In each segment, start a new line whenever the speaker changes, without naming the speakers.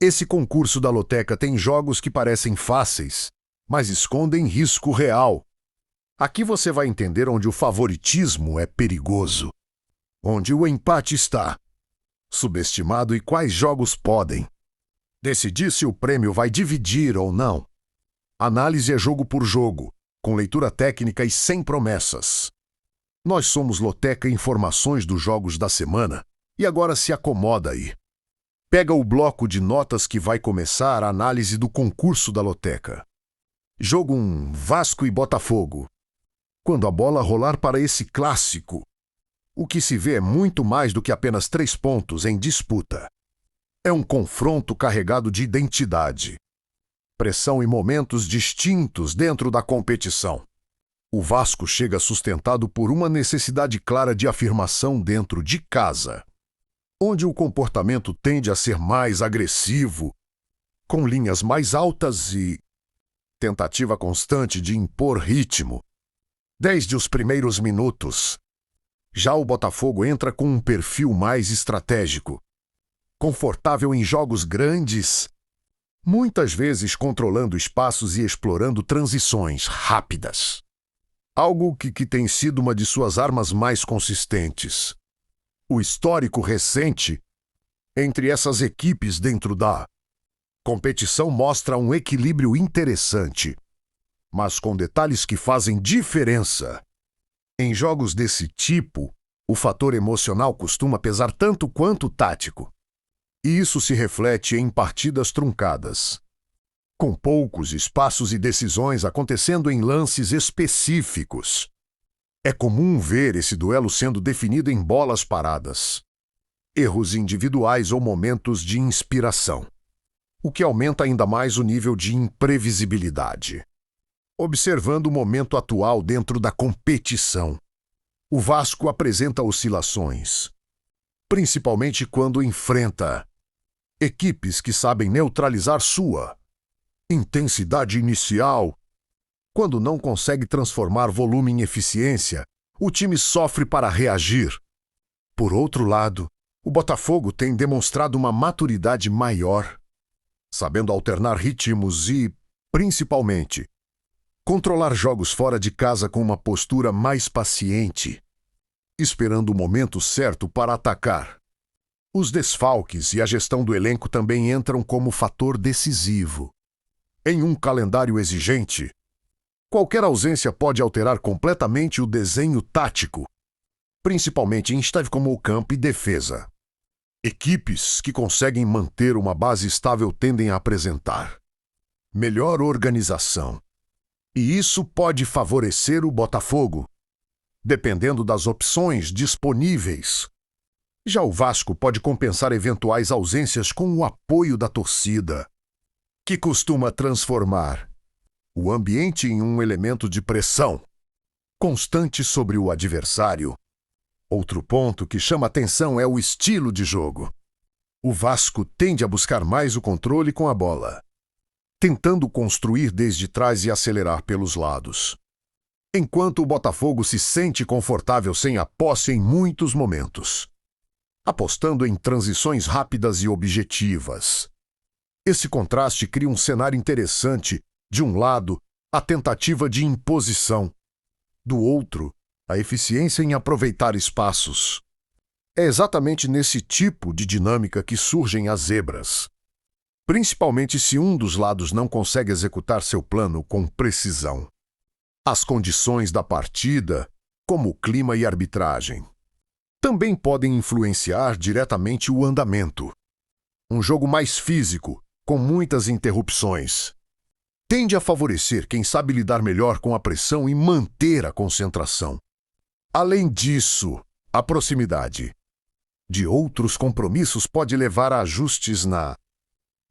Esse concurso da loteca tem jogos que parecem fáceis, mas escondem risco real. Aqui você vai entender onde o favoritismo é perigoso, onde o empate está subestimado e quais jogos podem decidir se o prêmio vai dividir ou não. Análise é jogo por jogo, com leitura técnica e sem promessas. Nós somos Loteca Informações dos jogos da semana e agora se acomoda aí. Pega o bloco de notas que vai começar a análise do concurso da Loteca. Jogo 1, Vasco e Botafogo. Quando a bola rolar para esse clássico, o que se vê é muito mais do que apenas 3 pontos em disputa. É um confronto carregado de identidade, pressão e momentos distintos dentro da competição. O Vasco chega sustentado por uma necessidade clara de afirmação dentro de casa, onde o comportamento tende a ser mais agressivo, com linhas mais altas e tentativa constante de impor ritmo. Desde os primeiros minutos, já o Botafogo entra com um perfil mais estratégico, confortável em jogos grandes, muitas vezes controlando espaços e explorando transições rápidas. Algo que tem sido uma de suas armas mais consistentes. O histórico recente entre essas equipes dentro da competição mostra um equilíbrio interessante, mas com detalhes que fazem diferença. Em jogos desse tipo, o fator emocional costuma pesar tanto quanto o tático. E isso se reflete em partidas truncadas, com poucos espaços e decisões acontecendo em lances específicos. É comum ver esse duelo sendo definido em bolas paradas, erros individuais ou momentos de inspiração, o que aumenta ainda mais o nível de imprevisibilidade. Observando o momento atual dentro da competição, o Vasco apresenta oscilações, principalmente quando enfrenta equipes que sabem neutralizar sua intensidade inicial. Quando não consegue transformar volume em eficiência, o time sofre para reagir. Por outro lado, o Botafogo tem demonstrado uma maturidade maior, sabendo alternar ritmos e, principalmente, controlar jogos fora de casa com uma postura mais paciente, esperando o momento certo para atacar. Os desfalques e a gestão do elenco também entram como fator decisivo. Em um calendário exigente, qualquer ausência pode alterar completamente o desenho tático, principalmente em estável como o campo e defesa. Equipes que conseguem manter uma base estável tendem a apresentar melhor organização. E isso pode favorecer o Botafogo, dependendo das opções disponíveis. Já o Vasco pode compensar eventuais ausências com o apoio da torcida, que costuma transformar o ambiente em um elemento de pressão constante sobre o adversário. Outro ponto que chama atenção é o estilo de jogo. O Vasco tende a buscar mais o controle com a bola, tentando construir desde trás e acelerar pelos lados, enquanto o Botafogo se sente confortável sem a posse em muitos momentos, apostando em transições rápidas e objetivas. Esse contraste cria um cenário interessante. De um lado, a tentativa de imposição. Do outro, a eficiência em aproveitar espaços. É exatamente nesse tipo de dinâmica que surgem as zebras, principalmente se um dos lados não consegue executar seu plano com precisão. As condições da partida, como o clima e arbitragem, também podem influenciar diretamente o andamento. Um jogo mais físico, com muitas interrupções, tende a favorecer quem sabe lidar melhor com a pressão e manter a concentração. Além disso, a proximidade de outros compromissos pode levar a ajustes na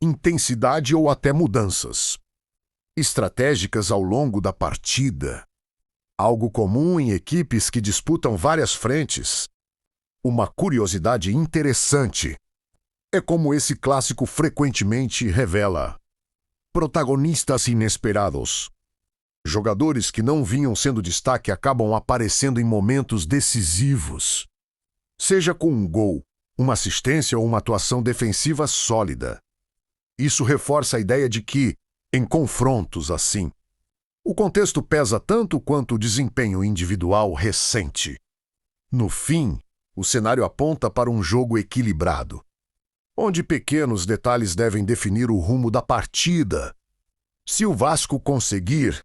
intensidade ou até mudanças estratégicas ao longo da partida. Algo comum em equipes que disputam várias frentes. Uma curiosidade interessante é como esse clássico frequentemente revela protagonistas inesperados. Jogadores que não vinham sendo destaque acabam aparecendo em momentos decisivos, seja com um gol, uma assistência ou uma atuação defensiva sólida. Isso reforça a ideia de que, em confrontos assim, o contexto pesa tanto quanto o desempenho individual recente. No fim, o cenário aponta para um jogo equilibrado, onde pequenos detalhes devem definir o rumo da partida. Se o Vasco conseguir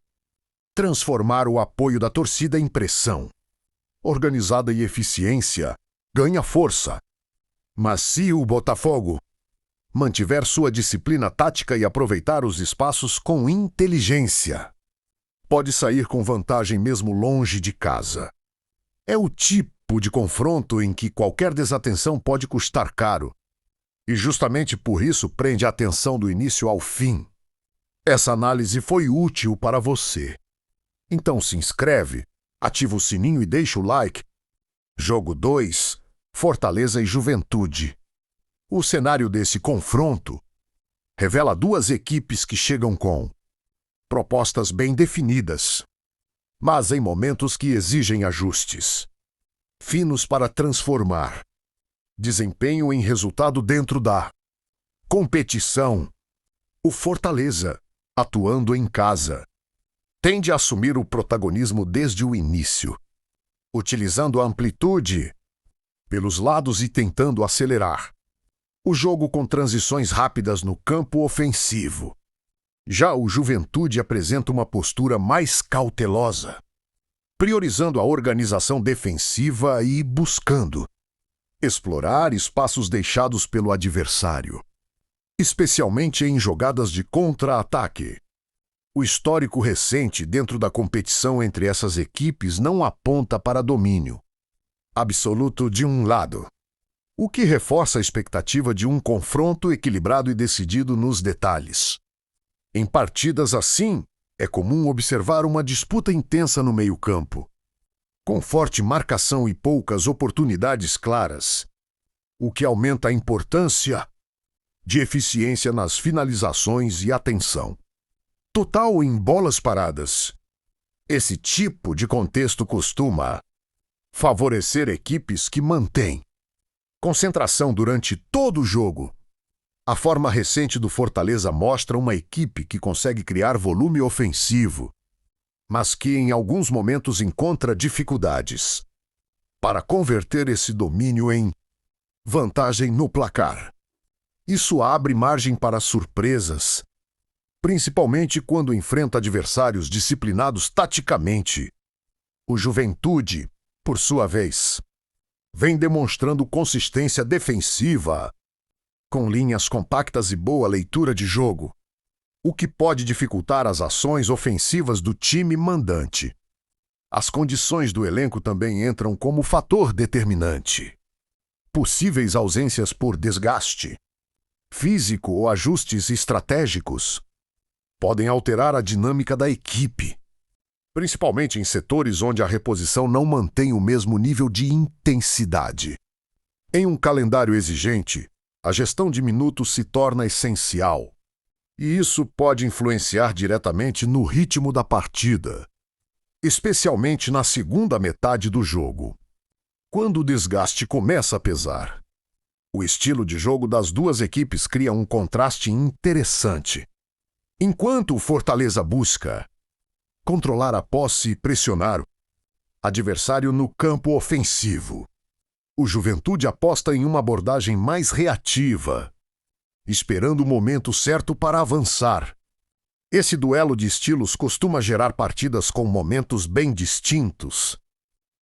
transformar o apoio da torcida em pressão, organizada e eficiência, ganha força. Mas se o Botafogo mantiver sua disciplina tática e aproveitar os espaços com inteligência, pode sair com vantagem mesmo longe de casa. É o tipo de confronto em que qualquer desatenção pode custar caro, e justamente por isso prende a atenção do início ao fim. Essa análise foi útil para você. Então se inscreve, ativa o sininho e deixa o like. Jogo 2, Fortaleza e Juventude. O cenário desse confronto revela duas equipes que chegam com propostas bem definidas, mas em momentos que exigem ajustes finos para transformar desempenho em resultado dentro da competição. O Fortaleza, atuando em casa, tende a assumir o protagonismo desde o início, utilizando a amplitude pelos lados e tentando acelerar o jogo com transições rápidas no campo ofensivo. Já o Juventude apresenta uma postura mais cautelosa, priorizando a organização defensiva e buscando explorar espaços deixados pelo adversário, especialmente em jogadas de contra-ataque. O histórico recente dentro da competição entre essas equipes não aponta para domínio absoluto de um lado, o que reforça a expectativa de um confronto equilibrado e decidido nos detalhes. Em partidas assim, é comum observar uma disputa intensa no meio-campo, com forte marcação e poucas oportunidades claras, o que aumenta a importância de eficiência nas finalizações e atenção total em bolas paradas. Esse tipo de contexto costuma favorecer equipes que mantêm concentração durante todo o jogo. A forma recente do Fortaleza mostra uma equipe que consegue criar volume ofensivo, mas que em alguns momentos encontra dificuldades para converter esse domínio em vantagem no placar. Isso abre margem para surpresas, principalmente quando enfrenta adversários disciplinados taticamente. O Juventude, por sua vez, vem demonstrando consistência defensiva, com linhas compactas e boa leitura de jogo, o que pode dificultar as ações ofensivas do time mandante. As condições do elenco também entram como fator determinante. Possíveis ausências por desgaste físico ou ajustes estratégicos podem alterar a dinâmica da equipe, principalmente em setores onde a reposição não mantém o mesmo nível de intensidade. Em um calendário exigente, a gestão de minutos se torna essencial, e isso pode influenciar diretamente no ritmo da partida, especialmente na segunda metade do jogo, quando o desgaste começa a pesar. O estilo de jogo das duas equipes cria um contraste interessante. Enquanto o Fortaleza busca controlar a posse e pressionar o adversário no campo ofensivo, o Juventude aposta em uma abordagem mais reativa, esperando o momento certo para avançar. Esse duelo de estilos costuma gerar partidas com momentos bem distintos,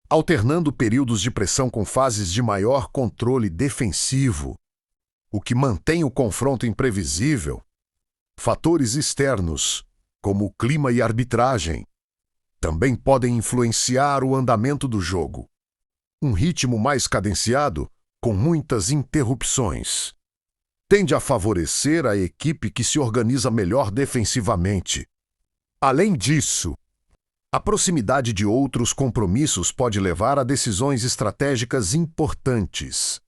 alternando períodos de pressão com fases de maior controle defensivo, o que mantém o confronto imprevisível. Fatores externos, como o clima e arbitragem, também podem influenciar o andamento do jogo. Um ritmo mais cadenciado, com muitas interrupções, tende a favorecer a equipe que se organiza melhor defensivamente. Além disso, a proximidade de outros compromissos pode levar a decisões estratégicas importantes,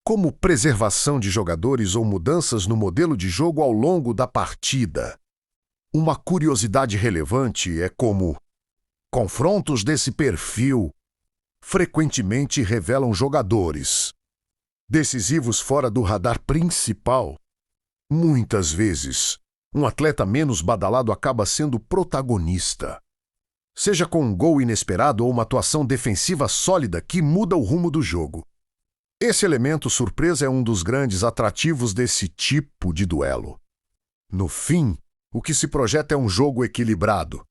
como preservação de jogadores ou mudanças no modelo de jogo ao longo da partida. Uma curiosidade relevante é como confrontos desse perfil frequentemente revelam jogadores decisivos fora do radar principal, Muitas vezes, um atleta menos badalado acaba sendo protagonista. Seja com um gol inesperado ou uma atuação defensiva sólida que muda o rumo do jogo. Esse elemento surpresa é um dos grandes atrativos desse tipo de duelo. No fim, o que se projeta é um jogo equilibrado,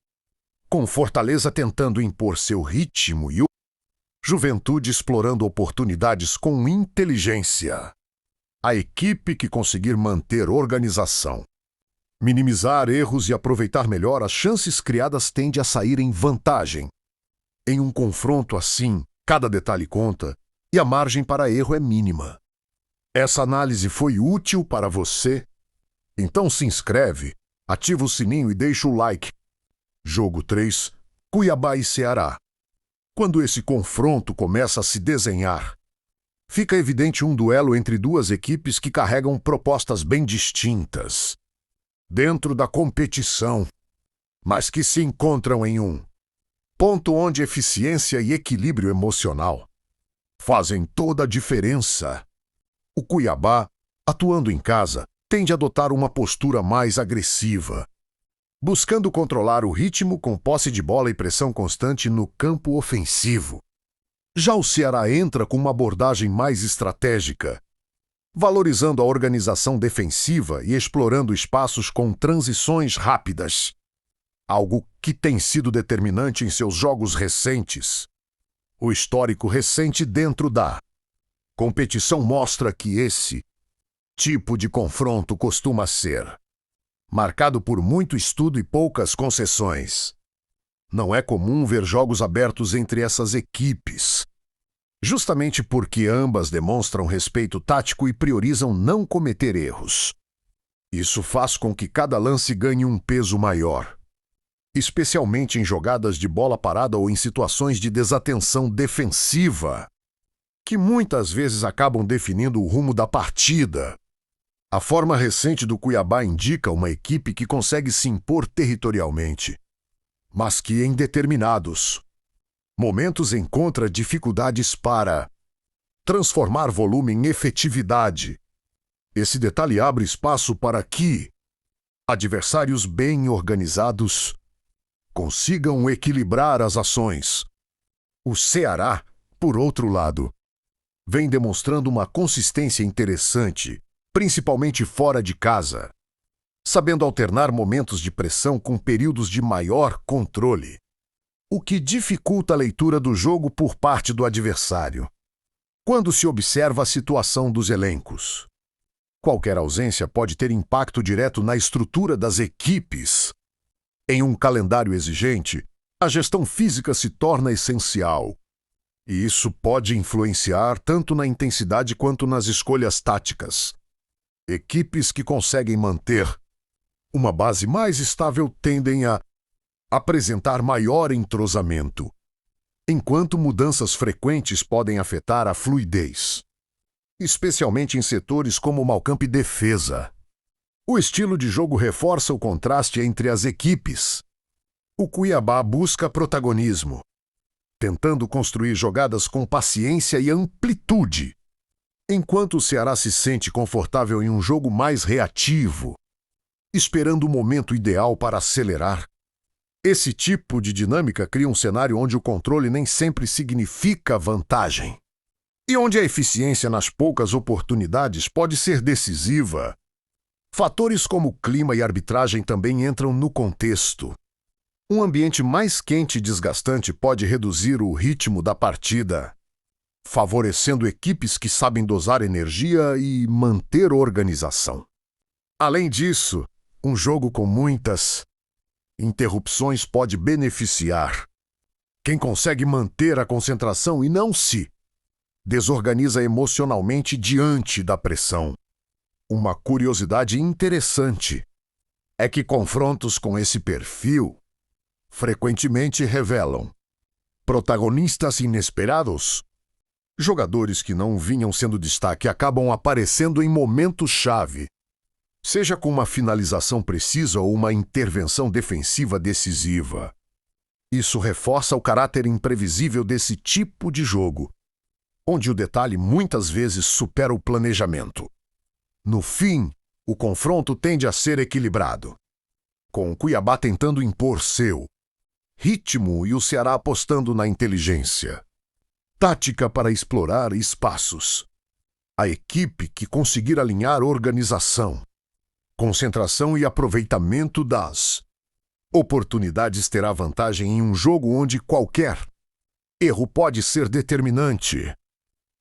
com Fortaleza tentando impor seu ritmo e o Juventude explorando oportunidades com inteligência. A equipe que conseguir manter organização, minimizar erros e aproveitar melhor as chances criadas tende a sair em vantagem. Em um confronto assim, cada detalhe conta e a margem para erro é mínima. Essa análise foi útil para você? Então se inscreve, ativa o sininho e deixa o like. Jogo 3, Cuiabá e Ceará. Quando esse confronto começa a se desenhar, fica evidente um duelo entre duas equipes que carregam propostas bem distintas dentro da competição, mas que se encontram em um ponto onde eficiência e equilíbrio emocional fazem toda a diferença. O Cuiabá, atuando em casa, tende a adotar uma postura mais agressiva, buscando controlar o ritmo com posse de bola e pressão constante no campo ofensivo. Já o Ceará entra com uma abordagem mais estratégica, valorizando a organização defensiva e explorando espaços com transições rápidas, algo que tem sido determinante em seus jogos recentes. O histórico recente dentro da competição mostra que esse tipo de confronto costuma ser marcado por muito estudo e poucas concessões. Não é comum ver jogos abertos entre essas equipes, justamente porque ambas demonstram respeito tático e priorizam não cometer erros. Isso faz com que cada lance ganhe um peso maior, especialmente em jogadas de bola parada ou em situações de desatenção defensiva, que muitas vezes acabam definindo o rumo da partida. A forma recente do Cuiabá indica uma equipe que consegue se impor territorialmente, mas que em determinados momentos encontra dificuldades para transformar volume em efetividade. Esse detalhe abre espaço para que adversários bem organizados consigam equilibrar as ações. O Ceará, por outro lado, vem demonstrando uma consistência interessante, principalmente fora de casa, sabendo alternar momentos de pressão com períodos de maior controle, o que dificulta a leitura do jogo por parte do adversário. Quando se observa a situação dos elencos, qualquer ausência pode ter impacto direto na estrutura das equipes. Em um calendário exigente, a gestão física se torna essencial, e isso pode influenciar tanto na intensidade quanto nas escolhas táticas. Equipes que conseguem manter uma base mais estável tendem a apresentar maior entrosamento, enquanto mudanças frequentes podem afetar a fluidez, especialmente em setores como meio-campo e defesa. O estilo de jogo reforça o contraste entre as equipes. O Cuiabá busca protagonismo, tentando construir jogadas com paciência e amplitude, enquanto o Ceará se sente confortável em um jogo mais reativo, esperando o momento ideal para acelerar. Esse tipo de dinâmica cria um cenário onde o controle nem sempre significa vantagem, e onde a eficiência nas poucas oportunidades pode ser decisiva. Fatores como clima e arbitragem também entram no contexto. Um ambiente mais quente e desgastante pode reduzir o ritmo da partida, favorecendo equipes que sabem dosar energia e manter organização. Além disso, um jogo com muitas interrupções pode beneficiar quem consegue manter a concentração e não se desorganiza emocionalmente diante da pressão. Uma curiosidade interessante é que confrontos com esse perfil frequentemente revelam protagonistas inesperados. Jogadores que não vinham sendo destaque acabam aparecendo em momentos-chave, seja com uma finalização precisa ou uma intervenção defensiva decisiva. Isso reforça o caráter imprevisível desse tipo de jogo, onde o detalhe muitas vezes supera o planejamento. No fim, O confronto tende a ser equilibrado, com o Cuiabá tentando impor seu ritmo e o Ceará apostando na inteligência. Tática para explorar espaços. A equipe que conseguir alinhar organização, concentração e aproveitamento das oportunidades terá vantagem em um jogo onde qualquer erro pode ser determinante.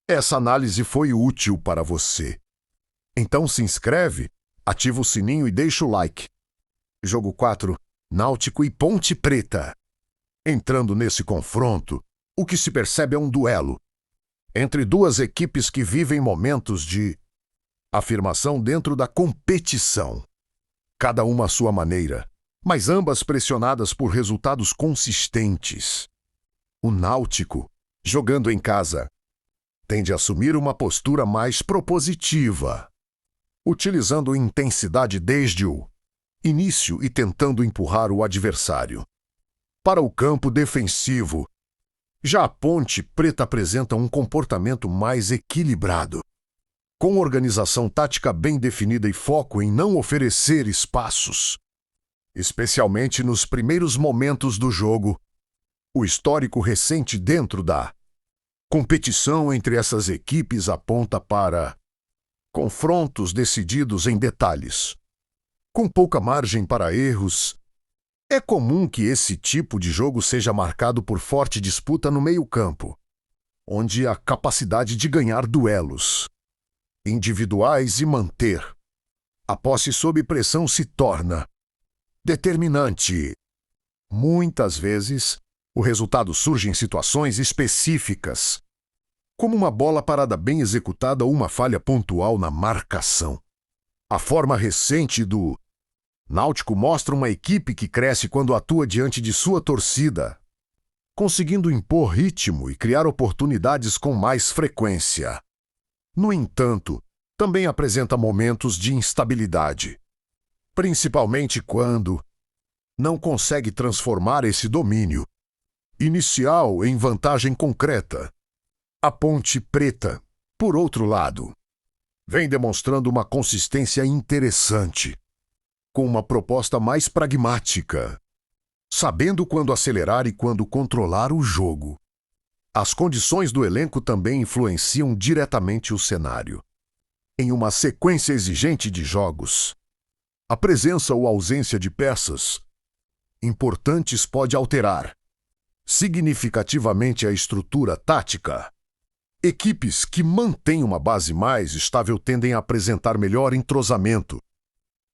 Essa análise foi útil para você. Então se inscreve, ativa o sininho e deixa o like. Jogo 4, Náutico e Ponte Preta. Entrando nesse confronto, o que se percebe é um duelo entre duas equipes que vivem momentos de afirmação dentro da competição. Cada uma à sua maneira, mas ambas pressionadas por resultados consistentes. O Náutico, jogando em casa, tende a assumir uma postura mais propositiva, utilizando intensidade desde o início e tentando empurrar o adversário para o campo defensivo. Já a Ponte Preta apresenta um comportamento mais equilibrado, com organização tática bem definida e foco em não oferecer espaços, especialmente nos primeiros momentos do jogo. O histórico recente dentro da competição entre essas equipes aponta para confrontos decididos em detalhes, com pouca margem para erros. É comum que esse tipo de jogo seja marcado por forte disputa no meio-campo, onde a capacidade de ganhar duelos individuais e manter a posse sob pressão se torna determinante. Muitas vezes, o resultado surge em situações específicas, como uma bola parada bem executada ou uma falha pontual na marcação. A forma recente do Náutico mostra uma equipe que cresce quando atua diante de sua torcida, conseguindo impor ritmo e criar oportunidades com mais frequência. No entanto, também apresenta momentos de instabilidade, principalmente quando não consegue transformar esse domínio inicial em vantagem concreta. A Ponte Preta, por outro lado, vem demonstrando uma consistência interessante, com uma proposta mais pragmática, sabendo quando acelerar e quando controlar o jogo. As condições do elenco também influenciam diretamente o cenário. Em uma sequência exigente de jogos, a presença ou ausência de peças importantes pode alterar significativamente a estrutura tática. Equipes que mantêm uma base mais estável tendem a apresentar melhor entrosamento,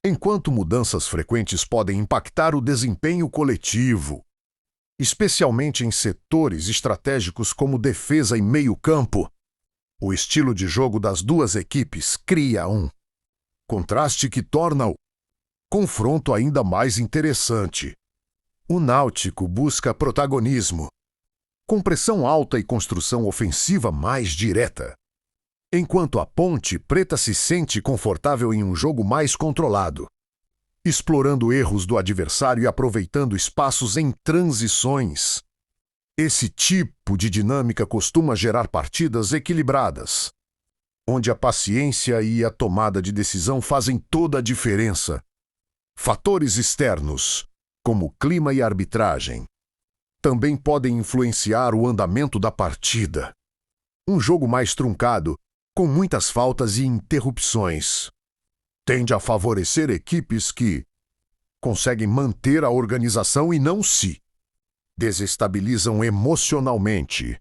enquanto mudanças frequentes podem impactar o desempenho coletivo, especialmente em setores estratégicos como defesa e meio-campo. O estilo de jogo das duas equipes cria um contraste que torna o confronto ainda mais interessante. O Náutico busca protagonismo, com pressão alta e construção ofensiva mais direta, enquanto a Ponte Preta se sente confortável em um jogo mais controlado, explorando erros do adversário e aproveitando espaços em transições. Esse tipo de dinâmica costuma gerar partidas equilibradas, onde a paciência e a tomada de decisão fazem toda a diferença. Fatores externos, como clima e arbitragem, também podem influenciar o andamento da partida. Um jogo mais truncado, com muitas faltas e interrupções, tende a favorecer equipes que conseguem manter a organização e não se desestabilizam emocionalmente.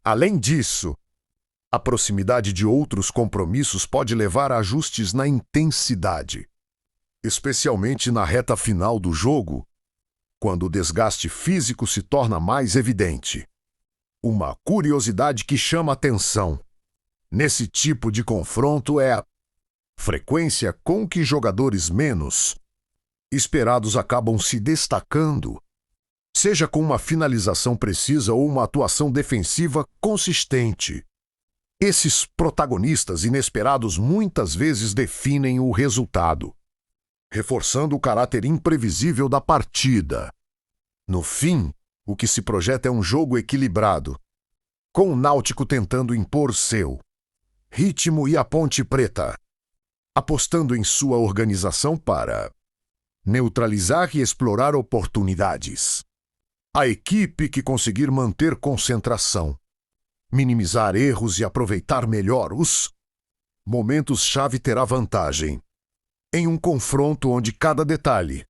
Além disso, a proximidade de outros compromissos pode levar a ajustes na intensidade, especialmente na reta final do jogo, quando o desgaste físico se torna mais evidente. Uma curiosidade que chama atenção nesse tipo de confronto é a frequência com que jogadores menos esperados acabam se destacando, seja com uma finalização precisa ou uma atuação defensiva consistente. Esses protagonistas inesperados muitas vezes definem o resultado, reforçando o caráter imprevisível da partida. No fim, o que se projeta é um jogo equilibrado, com o Náutico tentando impor seu ritmo e a Ponte Preta apostando em sua organização para neutralizar e explorar oportunidades. A equipe que conseguir manter concentração, minimizar erros e aproveitar melhor os momentos-chave terá vantagem em um confronto onde cada detalhe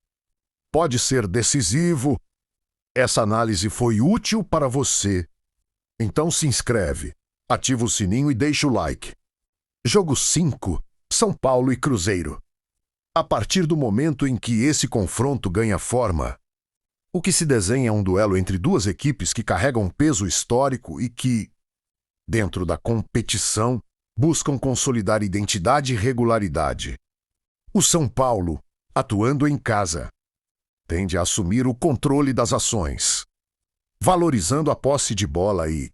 pode ser decisivo. Essa análise foi útil para você. Então se inscreve, ativa o sininho e deixa o like. Jogo 5, São Paulo e Cruzeiro. A partir do momento em que esse confronto ganha forma, o que se desenha é um duelo entre duas equipes que carregam peso histórico e que, dentro da competição, buscam consolidar identidade e regularidade. O São Paulo, atuando em casa, tende a assumir o controle das ações, valorizando a posse de bola e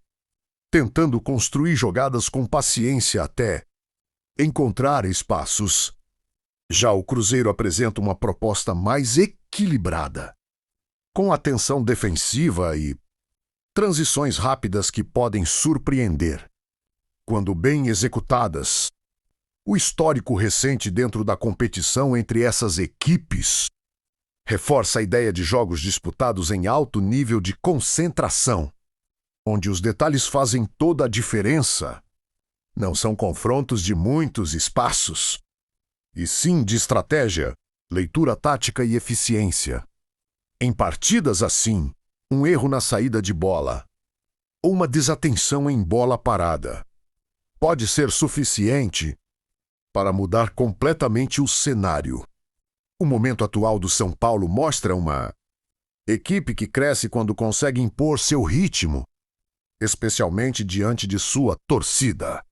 tentando construir jogadas com paciência até encontrar espaços. Já o Cruzeiro apresenta uma proposta mais equilibrada, com atenção defensiva e transições rápidas que podem surpreender, quando bem executadas. O histórico recente dentro da competição entre essas equipes reforça a ideia de jogos disputados em alto nível de concentração, onde os detalhes fazem toda a diferença. Não são confrontos de muitos espaços, e sim de estratégia, leitura tática e eficiência. Em partidas assim, um erro na saída de bola ou uma desatenção em bola parada pode ser suficiente para mudar completamente o cenário. O momento atual do São Paulo mostra uma equipe que cresce quando consegue impor seu ritmo, especialmente diante de sua torcida,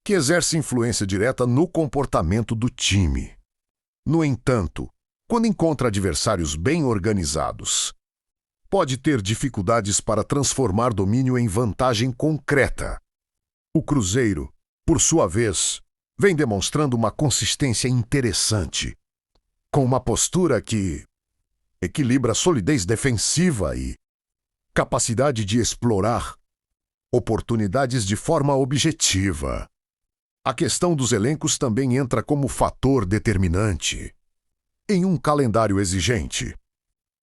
que exerce influência direta no comportamento do time. No entanto, quando encontra adversários bem organizados, pode ter dificuldades para transformar domínio em vantagem concreta. O Cruzeiro, por sua vez, vem demonstrando uma consistência interessante, com uma postura que equilibra solidez defensiva e capacidade de explorar oportunidades de forma objetiva. A questão dos elencos também entra como fator determinante. Em um calendário exigente,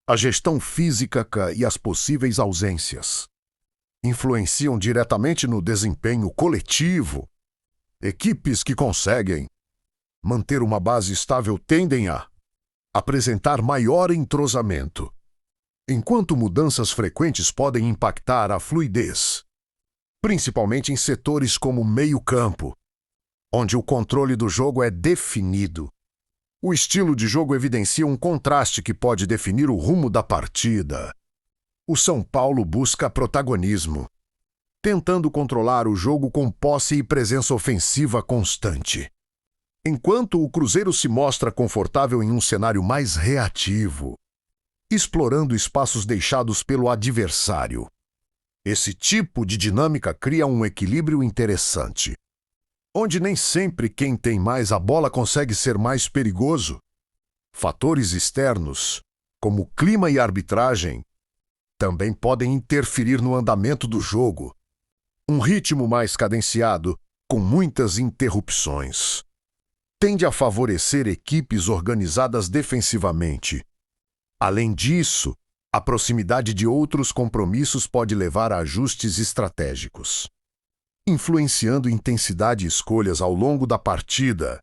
a gestão física e as possíveis ausências influenciam diretamente no desempenho coletivo. Equipes que conseguem manter uma base estável tendem a apresentar maior entrosamento, enquanto mudanças frequentes podem impactar a fluidez, principalmente em setores como meio-campo, onde o controle do jogo é definido. O estilo de jogo evidencia um contraste que pode definir o rumo da partida. O São Paulo busca protagonismo, tentando controlar o jogo com posse e presença ofensiva constante, enquanto o Cruzeiro se mostra confortável em um cenário mais reativo, explorando espaços deixados pelo adversário. Esse tipo de dinâmica cria um equilíbrio interessante, onde nem sempre quem tem mais a bola consegue ser mais perigoso. Fatores externos, como clima e arbitragem, também podem interferir no andamento do jogo. Um ritmo mais cadenciado, com muitas interrupções, tende a favorecer equipes organizadas defensivamente. Além disso, a proximidade de outros compromissos pode levar a ajustes estratégicos, influenciando intensidade e escolhas ao longo da partida.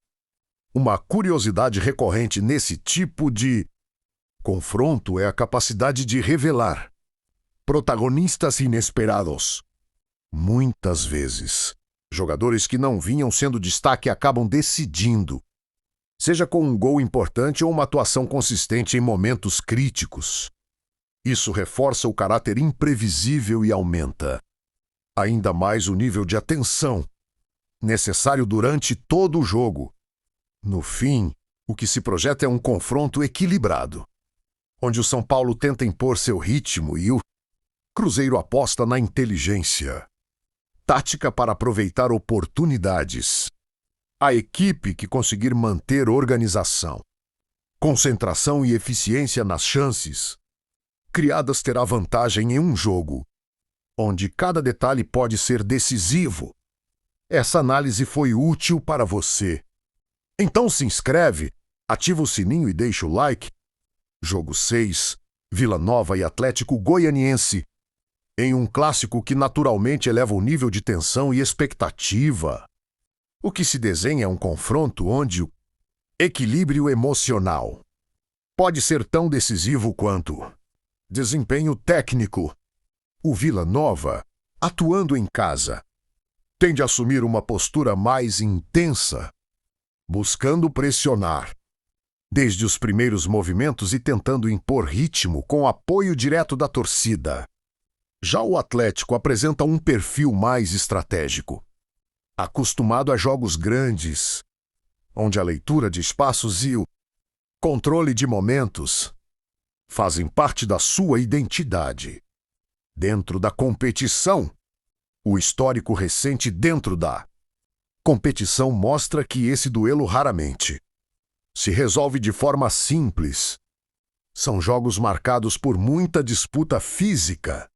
Uma curiosidade recorrente nesse tipo de confronto é a capacidade de revelar protagonistas inesperados. Muitas vezes, jogadores que não vinham sendo destaque acabam decidindo, seja com um gol importante ou uma atuação consistente em momentos críticos. Isso reforça o caráter imprevisível e aumenta ainda mais o nível de atenção necessário durante todo o jogo. No fim, o que se projeta é um confronto equilibrado, onde o São Paulo tenta impor seu ritmo e o Cruzeiro aposta na inteligência tática para aproveitar oportunidades. A equipe que conseguir manter organização, concentração e eficiência nas chances criadas terá vantagem em um jogo onde cada detalhe pode ser decisivo. Essa análise foi útil para você. Então se inscreve, ativa o sininho e deixa o like. Jogo 6, Vila Nova e Atlético Goianiense. Em um clássico que naturalmente eleva o nível de tensão e expectativa. O que se desenha é um confronto onde o equilíbrio emocional pode ser tão decisivo quanto desempenho técnico. O Vila Nova, atuando em casa, tende a assumir uma postura mais intensa, buscando pressionar desde os primeiros movimentos e tentando impor ritmo com apoio direto da torcida. Já o Atlético apresenta um perfil mais estratégico, acostumado a jogos grandes, onde a leitura de espaços e o controle de momentos fazem parte da sua identidade. Dentro da competição, o histórico recente dentro da competição mostra que esse duelo raramente se resolve de forma simples. São jogos marcados por muita disputa física,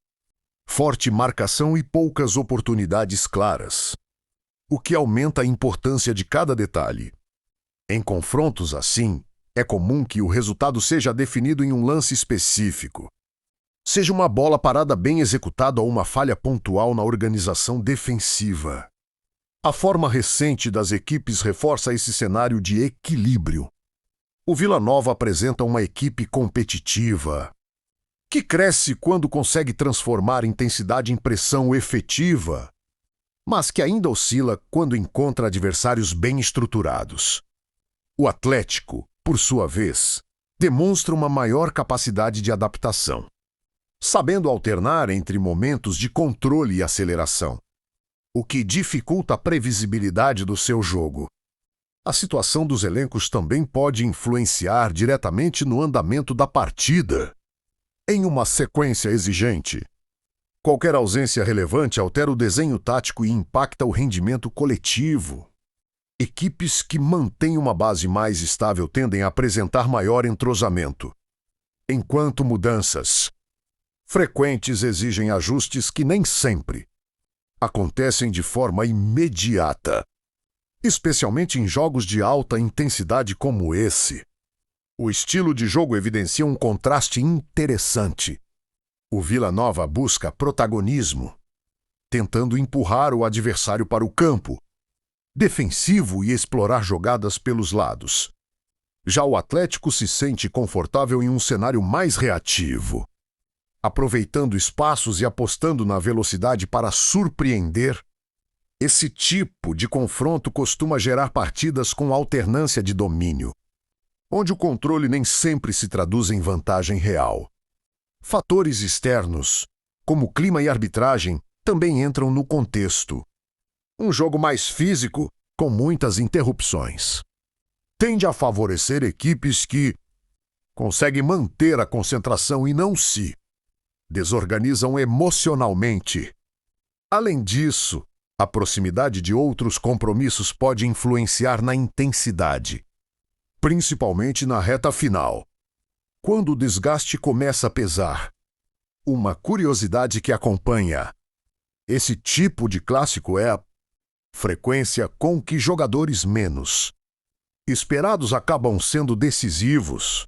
forte marcação e poucas oportunidades claras, o que aumenta a importância de cada detalhe. Em confrontos assim, é comum que o resultado seja definido em um lance específico. Seja uma bola parada bem executada ou uma falha pontual na organização defensiva. A forma recente das equipes reforça esse cenário de equilíbrio. O Vila Nova apresenta uma equipe competitiva, que cresce quando consegue transformar intensidade em pressão efetiva, mas que ainda oscila quando encontra adversários bem estruturados. O Atlético, por sua vez, demonstra uma maior capacidade de adaptação, sabendo alternar entre momentos de controle e aceleração, o que dificulta a previsibilidade do seu jogo. A situação dos elencos também pode influenciar diretamente no andamento da partida. Em uma sequência exigente, qualquer ausência relevante altera o desenho tático e impacta o rendimento coletivo. Equipes que mantêm uma base mais estável tendem a apresentar maior entrosamento, enquanto mudanças frequentes exigem ajustes que nem sempre acontecem de forma imediata, especialmente em jogos de alta intensidade como esse. O estilo de jogo evidencia um contraste interessante. O Vila Nova busca protagonismo, tentando empurrar o adversário para o campo defensivo e explorar jogadas pelos lados. Já o Atlético se sente confortável em um cenário mais reativo, aproveitando espaços e apostando na velocidade para surpreender. Esse tipo de confronto costuma gerar partidas com alternância de domínio, onde o controle nem sempre se traduz em vantagem real. Fatores externos, como clima e arbitragem, também entram no contexto. Um jogo mais físico, com muitas interrupções, tende a favorecer equipes que conseguem manter a concentração e não se desorganizam emocionalmente. Além disso, a proximidade de outros compromissos pode influenciar na intensidade, principalmente na reta final, quando o desgaste começa a pesar. Uma curiosidade que acompanha esse tipo de clássico é a frequência com que jogadores menos esperados acabam sendo decisivos.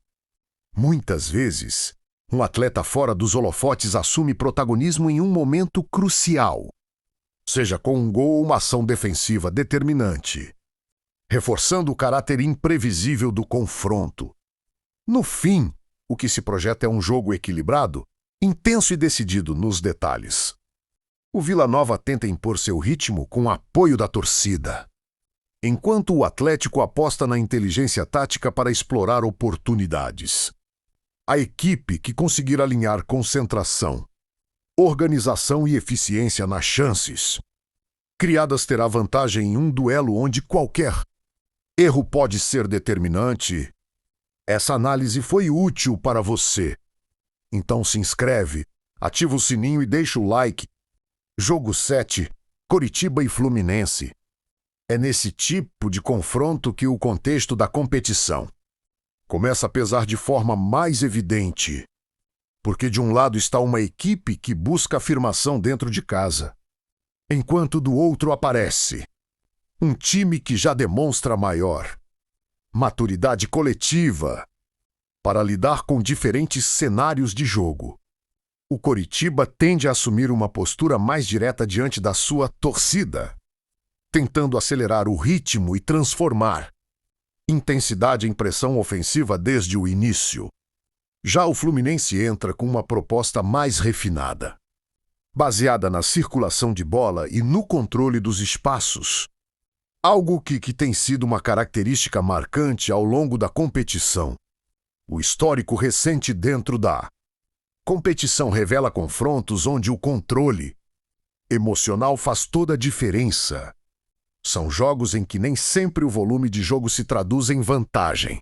Muitas vezes, um atleta fora dos holofotes assume protagonismo em um momento crucial, seja com um gol ou uma ação defensiva determinante, reforçando o caráter imprevisível do confronto. No fim, o que se projeta é um jogo equilibrado, intenso e decidido nos detalhes. O Vila Nova tenta impor seu ritmo com o apoio da torcida, enquanto o Atlético aposta na inteligência tática para explorar oportunidades. A equipe que conseguir alinhar concentração, organização e eficiência nas chances criadas terá vantagem em um duelo onde qualquer erro pode ser determinante. Essa análise foi útil para você. Então se inscreve, ativa o sininho e deixa o like. Jogo 7, Coritiba e Fluminense. É nesse tipo de confronto que o contexto da competição começa a pesar de forma mais evidente, porque de um lado está uma equipe que busca afirmação dentro de casa, enquanto do outro aparece um time que já demonstra maior Maturidade coletiva para lidar com diferentes cenários de jogo. O Coritiba tende a assumir uma postura mais direta diante da sua torcida, tentando acelerar o ritmo e transformar intensidade em pressão ofensiva desde o início. Já o Fluminense entra com uma proposta mais refinada, baseada na circulação de bola e no controle dos espaços, algo que tem sido uma característica marcante ao longo da competição. O histórico recente dentro da competição revela confrontos onde o controle emocional faz toda a diferença. São jogos em que nem sempre o volume de jogo se traduz em vantagem,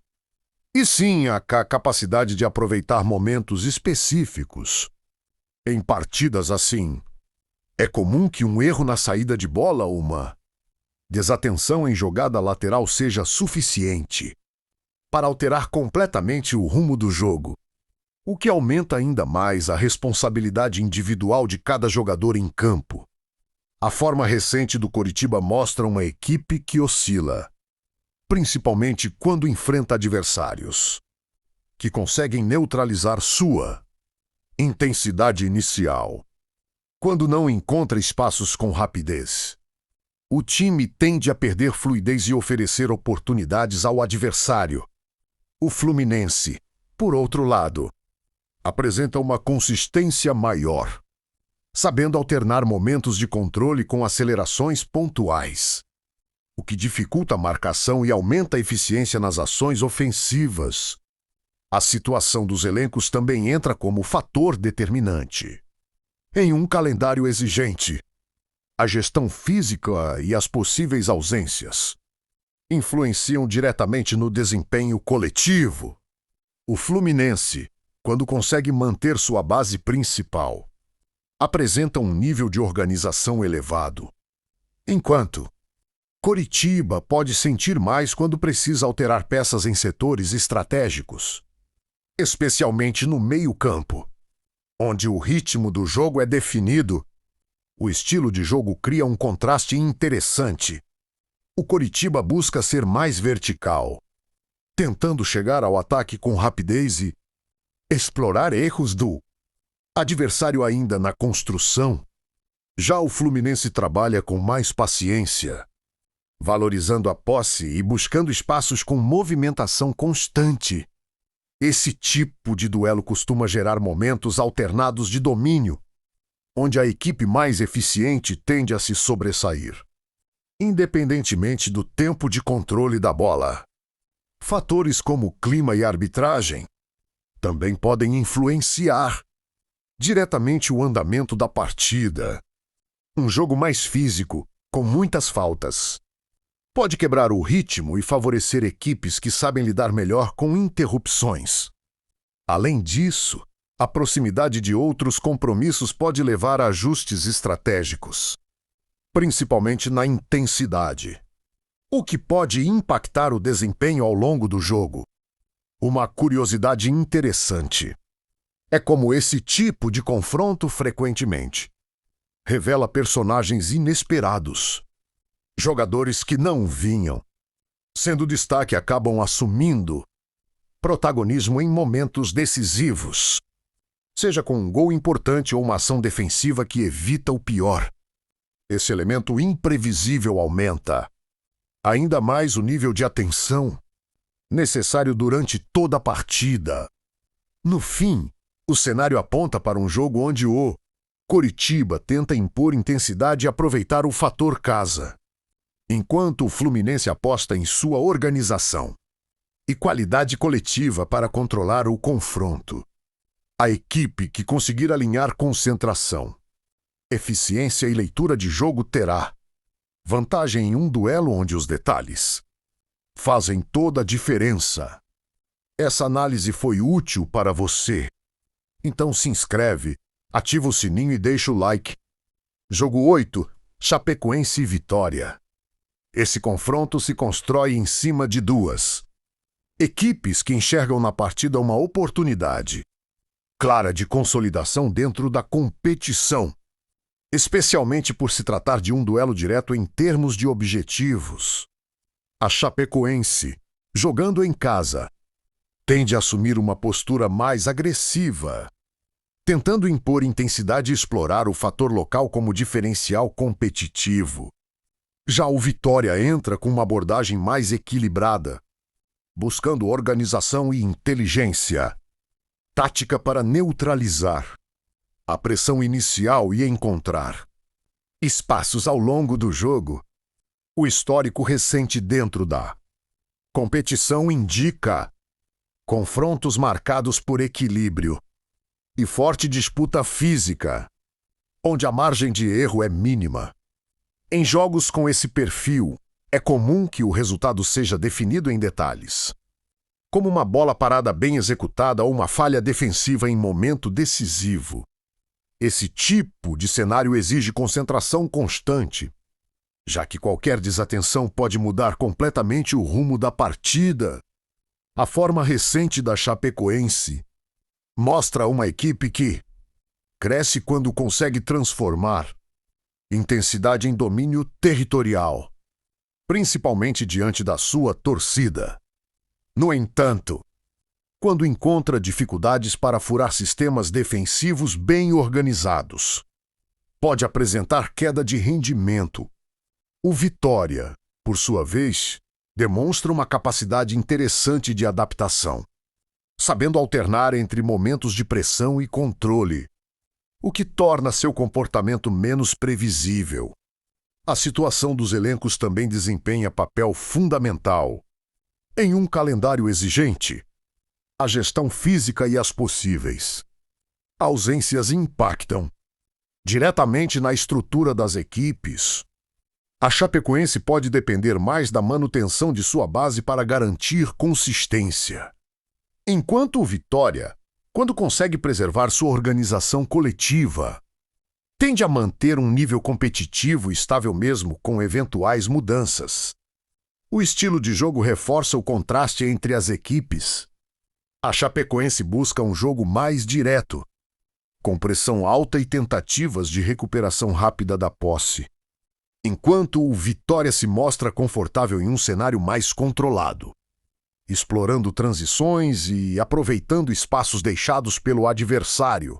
e sim a capacidade de aproveitar momentos específicos. Em partidas assim, é comum que um erro na saída de bola ou uma desatenção em jogada lateral seja suficiente para alterar completamente o rumo do jogo, o que aumenta ainda mais a responsabilidade individual de cada jogador em campo. A forma recente do Coritiba mostra uma equipe que oscila, principalmente quando enfrenta adversários que conseguem neutralizar sua intensidade inicial. Quando não encontra espaços com rapidez, o time tende a perder fluidez e oferecer oportunidades ao adversário. O Fluminense, por outro lado, apresenta uma consistência maior, sabendo alternar momentos de controle com acelerações pontuais, o que dificulta a marcação e aumenta a eficiência nas ações ofensivas. A situação dos elencos também entra como fator determinante. Em um calendário exigente, a gestão física e as possíveis ausências influenciam diretamente no desempenho coletivo. O Fluminense, quando consegue manter sua base principal, apresenta um nível de organização elevado, enquanto Coritiba pode sentir mais quando precisa alterar peças em setores estratégicos, especialmente no meio-campo, onde o ritmo do jogo é definido. O estilo de jogo cria um contraste interessante. O Coritiba busca ser mais vertical, tentando chegar ao ataque com rapidez e explorar erros do adversário ainda na construção. Já o Fluminense trabalha com mais paciência, valorizando a posse e buscando espaços com movimentação constante. Esse tipo de duelo costuma gerar momentos alternados de domínio, onde a equipe mais eficiente tende a se sobressair, independentemente do tempo de controle da bola. Fatores como clima e arbitragem também podem influenciar diretamente o andamento da partida. Um jogo mais físico, com muitas faltas, pode quebrar o ritmo e favorecer equipes que sabem lidar melhor com interrupções. Além disso, a proximidade de outros compromissos pode levar a ajustes estratégicos, principalmente na intensidade, o que pode impactar o desempenho ao longo do jogo. Uma curiosidade interessante é como esse tipo de confronto frequentemente revela personagens inesperados. Jogadores que não vinham sendo destaque acabam assumindo protagonismo em momentos decisivos, seja com um gol importante ou uma ação defensiva que evita o pior. Esse elemento imprevisível aumenta ainda mais o nível de atenção necessário durante toda a partida. No fim, o cenário aponta para um jogo onde o Coritiba tenta impor intensidade e aproveitar o fator casa, enquanto o Fluminense aposta em sua organização e qualidade coletiva para controlar o confronto. A equipe que conseguir alinhar concentração, eficiência e leitura de jogo terá vantagem em um duelo onde os detalhes fazem toda a diferença. Essa análise foi útil para você? Então se inscreve, ativa o sininho e deixa o like. Jogo 8, Chapecoense e Vitória. Esse confronto se constrói em cima de duas equipes que enxergam na partida uma oportunidade clara de consolidação dentro da competição, especialmente por se tratar de um duelo direto em termos de objetivos. A Chapecoense Jogando em casa, tende a assumir uma postura mais agressiva, tentando impor intensidade e explorar o fator local como diferencial competitivo. Já o Vitória entra com uma abordagem mais equilibrada, buscando organização e inteligência, tática para neutralizar a pressão inicial e encontrar espaços ao longo do jogo. O histórico recente dentro da competição indica confrontos marcados por equilíbrio e forte disputa física, onde a margem de erro é mínima. Em jogos com esse perfil, é comum que o resultado seja definido em detalhes, como uma bola parada bem executada ou uma falha defensiva em momento decisivo. Esse tipo de cenário exige concentração constante, já que qualquer desatenção pode mudar completamente o rumo da partida. A forma recente da Chapecoense mostra uma equipe que cresce quando consegue transformar intensidade em domínio territorial, principalmente diante da sua torcida. No entanto, quando encontra dificuldades para furar sistemas defensivos bem organizados, pode apresentar queda de rendimento. O Vitória, por sua vez, demonstra uma capacidade interessante de adaptação, sabendo alternar entre momentos de pressão e controle, o que torna seu comportamento menos previsível. A situação dos elencos também desempenha papel fundamental. Em um calendário exigente, a gestão física e as possíveis ausências impactam diretamente na estrutura das equipes. A Chapecoense pode depender mais da manutenção de sua base para garantir consistência, enquanto o Vitória, quando consegue preservar sua organização coletiva, tende a manter um nível competitivo estável mesmo com eventuais mudanças. O estilo de jogo reforça o contraste entre as equipes. A Chapecoense busca um jogo mais direto, com pressão alta e tentativas de recuperação rápida da posse, enquanto o Vitória se mostra confortável em um cenário mais controlado, explorando transições e aproveitando espaços deixados pelo adversário.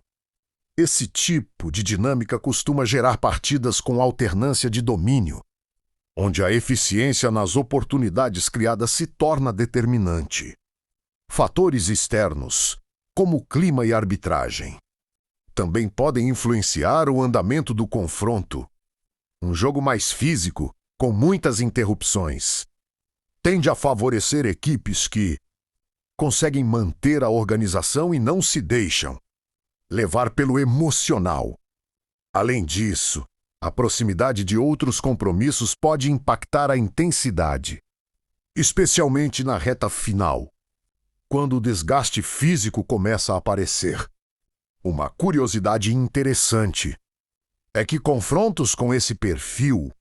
Esse tipo de dinâmica costuma gerar partidas com alternância de domínio, onde a eficiência nas oportunidades criadas se torna determinante. Fatores externos, como clima e arbitragem, também podem influenciar o andamento do confronto. Um jogo mais físico, com muitas interrupções, tende a favorecer equipes que conseguem manter a organização e não se deixam levar pelo emocional. Além disso, a proximidade de outros compromissos pode impactar a intensidade, especialmente na reta final, quando o desgaste físico começa a aparecer. Uma curiosidade interessante é que confrontos com esse perfil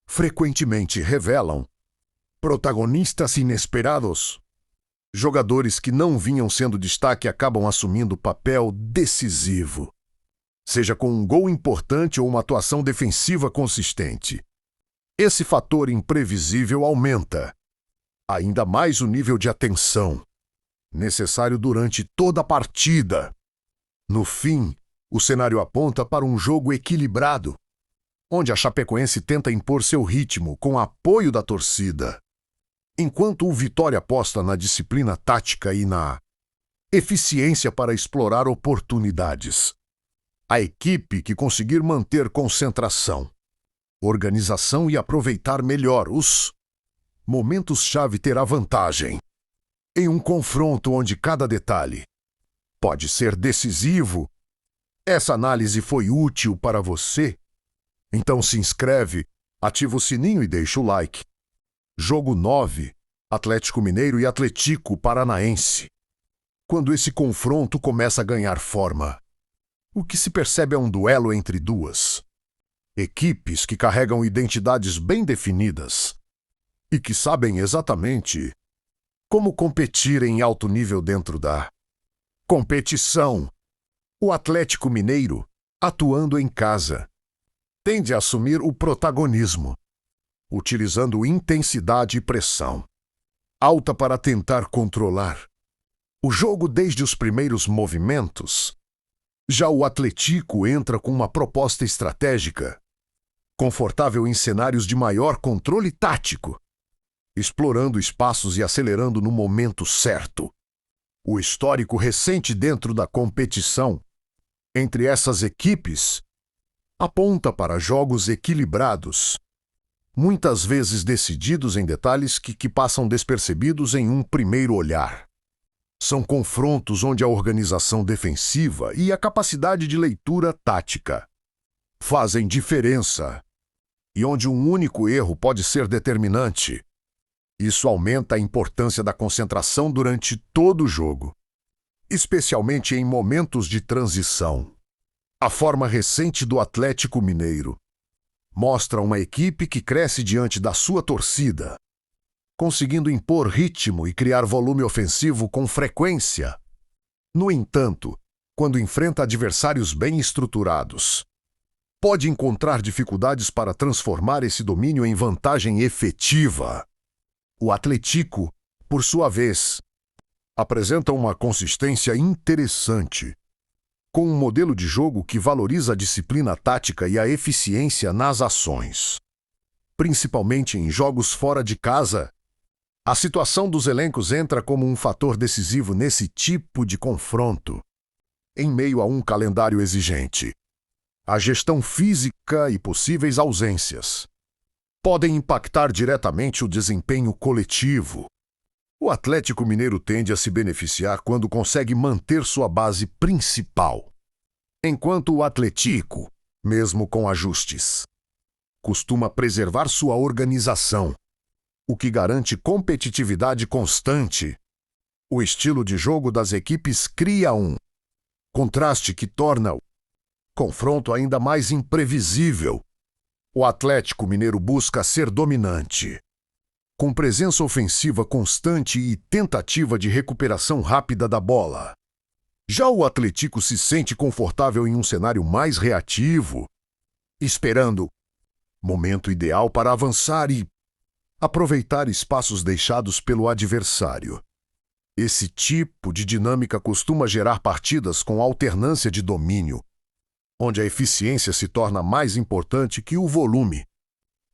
frequentemente revelam protagonistas inesperados. Jogadores que não vinham sendo destaque acabam assumindo papel decisivo, seja com um gol importante ou uma atuação defensiva consistente. Esse fator imprevisível aumenta ainda mais o nível de atenção necessário durante toda a partida. No fim, o cenário aponta para um jogo equilibrado, onde a Chapecoense tenta impor seu ritmo com apoio da torcida, enquanto o Vitória aposta na disciplina tática e na eficiência para explorar oportunidades. A equipe que conseguir manter concentração, organização e aproveitar melhor os momentos-chave terá vantagem. Em um confronto onde cada detalhe pode ser decisivo, essa análise foi útil para você? Então se inscreve, ativa o sininho e deixa o like. Jogo 9, Atlético Mineiro e Atlético Paranaense. Quando esse confronto começa a ganhar forma, o que se percebe é um duelo entre duas equipes que carregam identidades bem definidas e que sabem exatamente como competir em alto nível dentro da competição. O Atlético Mineiro, atuando em casa, tende a assumir o protagonismo, utilizando intensidade e pressão, alta para tentar controlar o jogo desde os primeiros movimentos. Já o Atlético entra com uma proposta estratégica, confortável em cenários de maior controle tático, explorando espaços e acelerando no momento certo. O histórico recente dentro da competição entre essas equipes aponta para jogos equilibrados, muitas vezes decididos em detalhes que passam despercebidos em um primeiro olhar. São confrontos onde a organização defensiva e a capacidade de leitura tática fazem diferença e onde um único erro pode ser determinante. Isso aumenta a importância da concentração durante todo o jogo, especialmente em momentos de transição. A forma recente do Atlético Mineiro mostra uma equipe que cresce diante da sua torcida, conseguindo impor ritmo e criar volume ofensivo com frequência. No entanto, quando enfrenta adversários bem estruturados, pode encontrar dificuldades para transformar esse domínio em vantagem efetiva. O Atlético, por sua vez, apresenta uma consistência interessante, com um modelo de jogo que valoriza a disciplina tática e a eficiência nas ações. Principalmente em jogos fora de casa, a situação dos elencos entra como um fator decisivo nesse tipo de confronto. Em meio a um calendário exigente, a gestão física e possíveis ausências podem impactar diretamente o desempenho coletivo. O Atlético Mineiro tende a se beneficiar quando consegue manter sua base principal, enquanto o Atlético, mesmo com ajustes, costuma preservar sua organização, o que garante competitividade constante. O estilo de jogo das equipes cria um contraste que torna o confronto ainda mais imprevisível. O Atlético Mineiro busca ser dominante, com presença ofensiva constante e tentativa de recuperação rápida da bola. Já o Atlético se sente confortável em um cenário mais reativo, esperando o momento ideal para avançar e aproveitar espaços deixados pelo adversário. Esse tipo de dinâmica costuma gerar partidas com alternância de domínio, onde a eficiência se torna mais importante que o volume.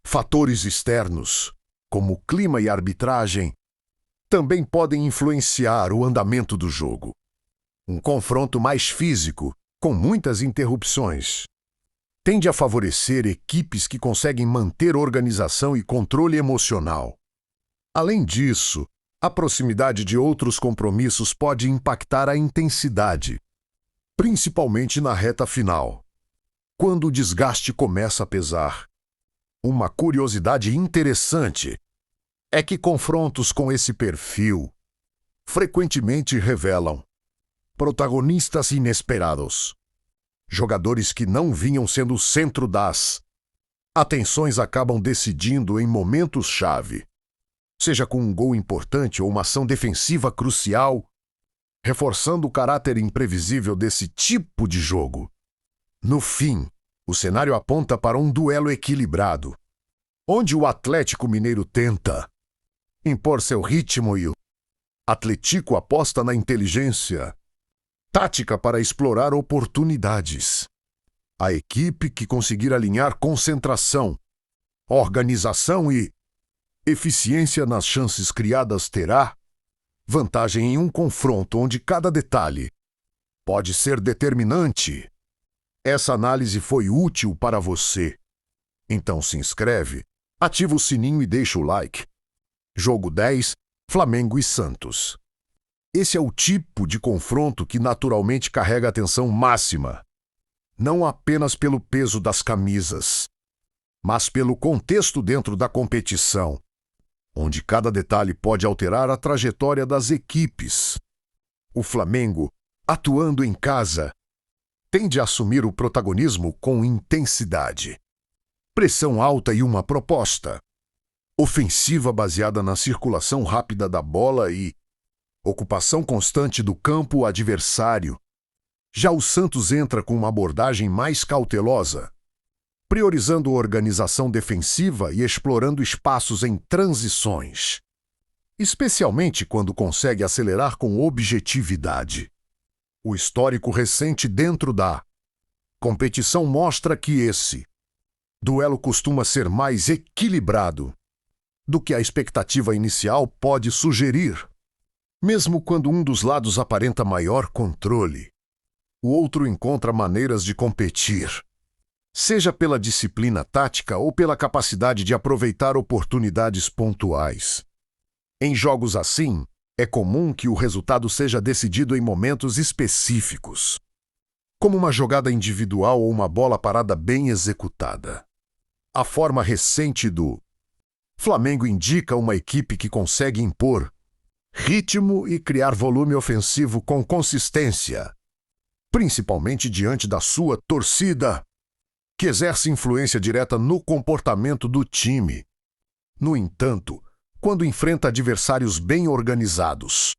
Fatores externos, como o clima e a arbitragem, também podem influenciar o andamento do jogo. Um confronto mais físico, com muitas interrupções, tende a favorecer equipes que conseguem manter organização e controle emocional. Além disso, a proximidade de outros compromissos pode impactar a intensidade, principalmente na reta final, quando o desgaste começa a pesar. Uma curiosidade interessante é que confrontos com esse perfil frequentemente revelam protagonistas inesperados. Jogadores que não vinham sendo o centro das atenções acabam decidindo em momentos-chave, seja com um gol importante ou uma ação defensiva crucial, reforçando o caráter imprevisível desse tipo de jogo. No fim, o cenário aponta para um duelo equilibrado, onde o Atlético Mineiro tenta impor seu ritmo e o Atlético aposta na inteligência tática para explorar oportunidades. A equipe que conseguir alinhar concentração, organização e eficiência nas chances criadas terá vantagem em um confronto onde cada detalhe pode ser determinante. Essa análise foi útil para você. Então se inscreve, ativa o sininho e deixa o like. Jogo 10, Flamengo e Santos. Esse é o tipo de confronto que naturalmente carrega atenção máxima, não apenas pelo peso das camisas, mas pelo contexto dentro da competição, onde cada detalhe pode alterar a trajetória das equipes. O Flamengo, atuando em casa, tende a assumir o protagonismo com intensidade, pressão alta e uma proposta ofensiva baseada na circulação rápida da bola e ocupação constante do campo adversário. Já o Santos entra com uma abordagem mais cautelosa, priorizando a organização defensiva e explorando espaços em transições. especialmente quando consegue acelerar com objetividade. O histórico recente dentro da competição mostra que esse duelo costuma ser mais equilibrado do que a expectativa inicial pode sugerir. Mesmo quando um dos lados aparenta maior controle, o outro encontra maneiras de competir, seja pela disciplina tática ou pela capacidade de aproveitar oportunidades pontuais. Em jogos assim, é comum que o resultado seja decidido em momentos específicos, como uma jogada individual ou uma bola parada bem executada. A forma recente do Flamengo indica uma equipe que consegue impor ritmo e criar volume ofensivo com consistência, principalmente diante da sua torcida, que exerce influência direta no comportamento do time. No entanto, quando enfrenta adversários bem organizados,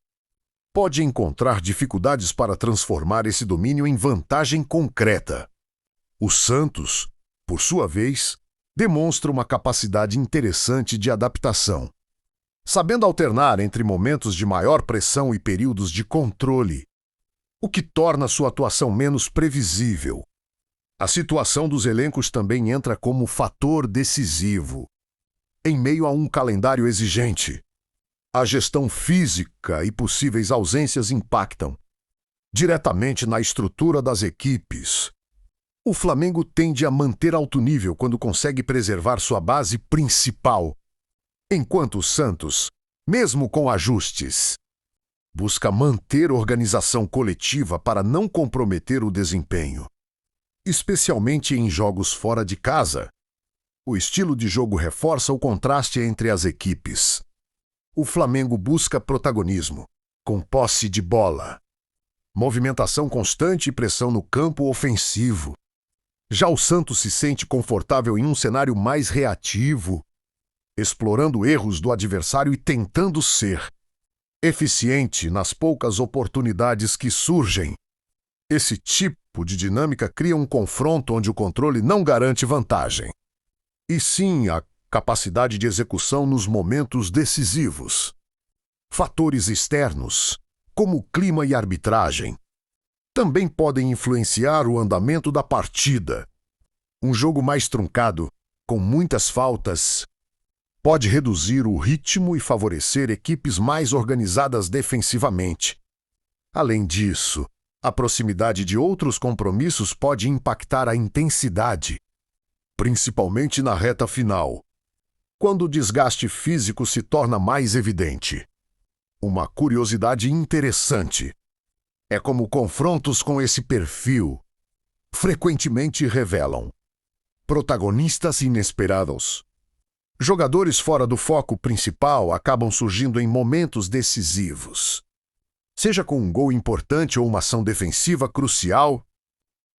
pode encontrar dificuldades para transformar esse domínio em vantagem concreta. O Santos, por sua vez, demonstra uma capacidade interessante de adaptação, sabendo alternar entre momentos de maior pressão e períodos de controle, o que torna sua atuação menos previsível. A situação dos elencos também entra como fator decisivo. Em meio a um calendário exigente, a gestão física e possíveis ausências impactam diretamente na estrutura das equipes. O Flamengo tende a manter alto nível quando consegue preservar sua base principal, enquanto o Santos, mesmo com ajustes, busca manter organização coletiva para não comprometer o desempenho. Especialmente em jogos fora de casa, o estilo de jogo reforça o contraste entre as equipes. O Flamengo busca protagonismo, com posse de bola, movimentação constante e pressão no campo ofensivo. Já o Santos se sente confortável em um cenário mais reativo, explorando erros do adversário e tentando ser eficiente nas poucas oportunidades que surgem. Esse tipo de dinâmica cria um confronto onde o controle não garante vantagem, e sim a capacidade de execução nos momentos decisivos. Fatores externos, como clima e arbitragem, também podem influenciar o andamento da partida. Um jogo mais truncado, com muitas faltas, pode reduzir o ritmo e favorecer equipes mais organizadas defensivamente. Além disso, a proximidade de outros compromissos pode impactar a intensidade, principalmente na reta final, quando o desgaste físico se torna mais evidente. Uma curiosidade interessante é como confrontos com esse perfil frequentemente revelam protagonistas inesperados. Jogadores fora do foco principal acabam surgindo em momentos decisivos, seja com um gol importante ou uma ação defensiva crucial,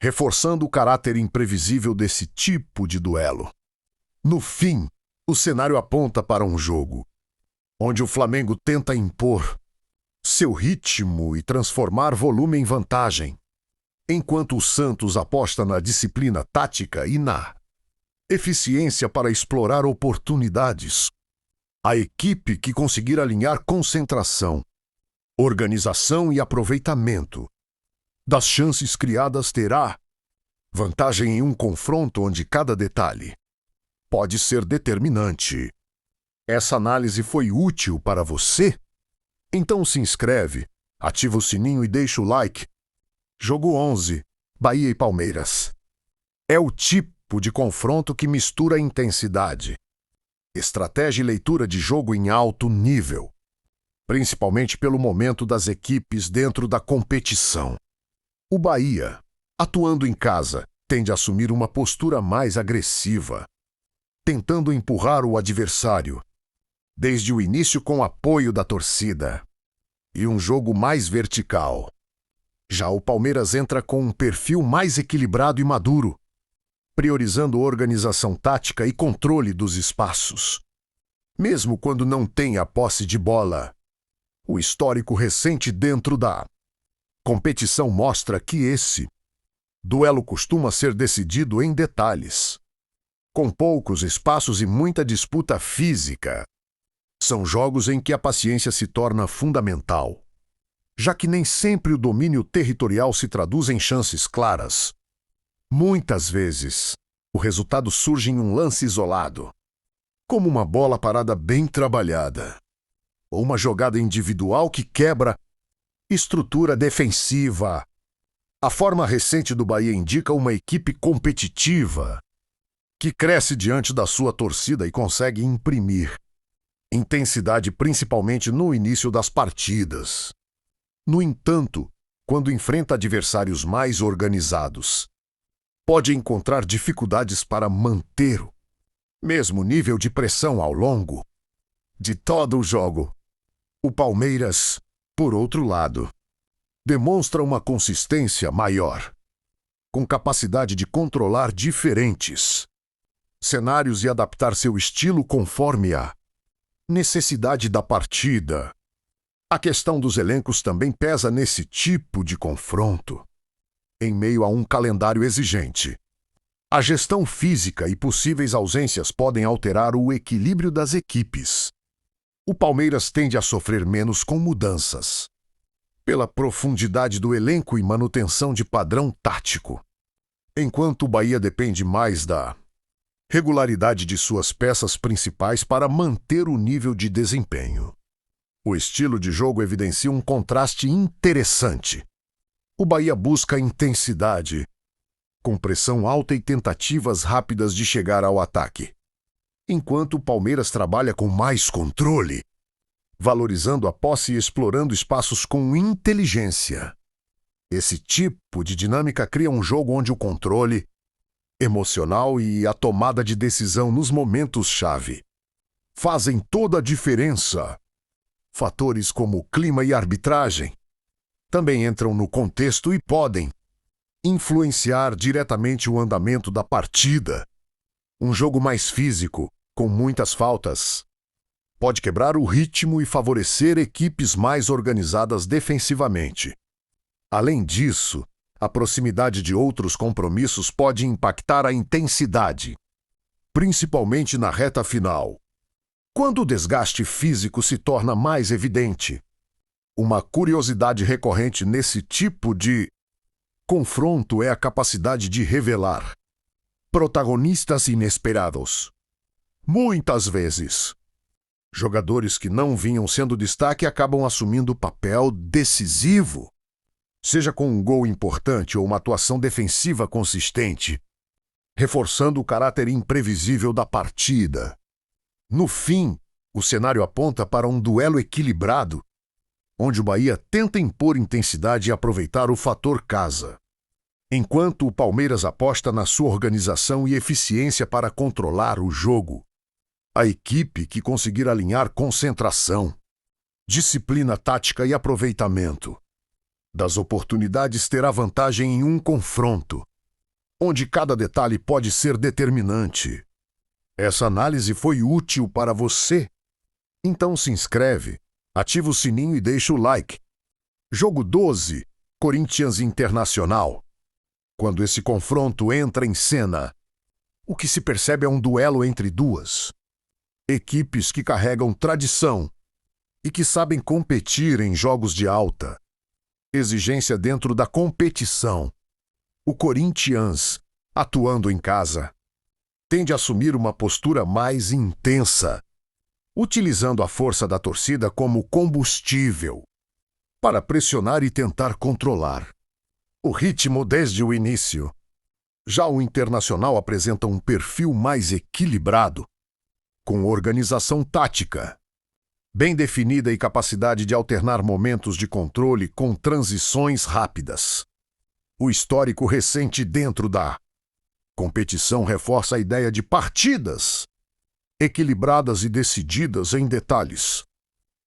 reforçando o caráter imprevisível desse tipo de duelo. No fim, o cenário aponta para um jogo onde o Flamengo tenta impor seu ritmo e transformar volume em vantagem, enquanto o Santos aposta na disciplina tática e na eficiência para explorar oportunidades. A equipe que conseguir alinhar concentração, organização e aproveitamento das chances criadas terá vantagem em um confronto onde cada detalhe pode ser determinante. Essa análise foi útil para você? Então se inscreve, ativa o sininho e deixa o like. Jogo 11, Bahia e Palmeiras. É o tipo de confronto que mistura intensidade, estratégia e leitura de jogo em alto nível, principalmente pelo momento das equipes dentro da competição. O Bahia, atuando em casa, tende a assumir uma postura mais agressiva, tentando empurrar o adversário, desde o início com apoio da torcida, e um jogo mais vertical. Já o Palmeiras entra com um perfil mais equilibrado e maduro, priorizando organização tática e controle dos espaços. Mesmo quando não tem a posse de bola, o histórico recente dentro da competição mostra que esse duelo costuma ser decidido em detalhes, com poucos espaços e muita disputa física. São jogos em que a paciência se torna fundamental, já que nem sempre o domínio territorial se traduz em chances claras. Muitas vezes, o resultado surge em um lance isolado, como uma bola parada bem trabalhada, ou uma jogada individual que quebra estrutura defensiva. A forma recente do Bahia indica uma equipe competitiva, que cresce diante da sua torcida e consegue imprimir intensidade principalmente no início das partidas. No entanto, quando enfrenta adversários mais organizados, pode encontrar dificuldades para manter o mesmo nível de pressão ao longo de todo o jogo. O Palmeiras, por outro lado, demonstra uma consistência maior, com capacidade de controlar diferentes cenários e adaptar seu estilo conforme a necessidade da partida. A questão dos elencos também pesa nesse tipo de confronto. Em meio a um calendário exigente, a gestão física e possíveis ausências podem alterar o equilíbrio das equipes. O Palmeiras tende a sofrer menos com mudanças, pela profundidade do elenco e manutenção de padrão tático, enquanto o Bahia depende mais da regularidade de suas peças principais para manter o nível de desempenho. O estilo de jogo evidencia um contraste interessante. O Bahia busca intensidade, com pressão alta e tentativas rápidas de chegar ao ataque, enquanto o Palmeiras trabalha com mais controle, valorizando a posse e explorando espaços com inteligência. Esse tipo de dinâmica cria um jogo onde o controle emocional e a tomada de decisão nos momentos-chave fazem toda a diferença. Fatores como clima e arbitragem também entram no contexto e podem influenciar diretamente o andamento da partida. Um jogo mais físico, com muitas faltas, pode quebrar o ritmo e favorecer equipes mais organizadas defensivamente. Além disso, a proximidade de outros compromissos pode impactar a intensidade, principalmente na reta final, quando o desgaste físico se torna mais evidente. Uma curiosidade recorrente nesse tipo de confronto é a capacidade de revelar protagonistas inesperados. Muitas vezes, jogadores que não vinham sendo destaque acabam assumindo papel decisivo, seja com um gol importante ou uma atuação defensiva consistente, reforçando o caráter imprevisível da partida. No fim, o cenário aponta para um duelo equilibrado, onde o Bahia tenta impor intensidade e aproveitar o fator casa, enquanto o Palmeiras aposta na sua organização e eficiência para controlar o jogo. A equipe que conseguir alinhar concentração, disciplina tática e aproveitamento das oportunidades terá vantagem em um confronto, onde cada detalhe pode ser determinante. Essa análise foi útil para você? Então se inscreve, ativa o sininho e deixa o like. Jogo 12, Corinthians Internacional. Quando esse confronto entra em cena, o que se percebe é um duelo entre duas equipes que carregam tradição e que sabem competir em jogos de alta exigência dentro da competição. O Corinthians, atuando em casa, tende a assumir uma postura mais intensa, utilizando a força da torcida como combustível para pressionar e tentar controlar o ritmo desde o início. Já o Internacional apresenta um perfil mais equilibrado, com organização tática bem definida e capacidade de alternar momentos de controle com transições rápidas. O histórico recente dentro da competição reforça a ideia de partidas equilibradas e decididas em detalhes.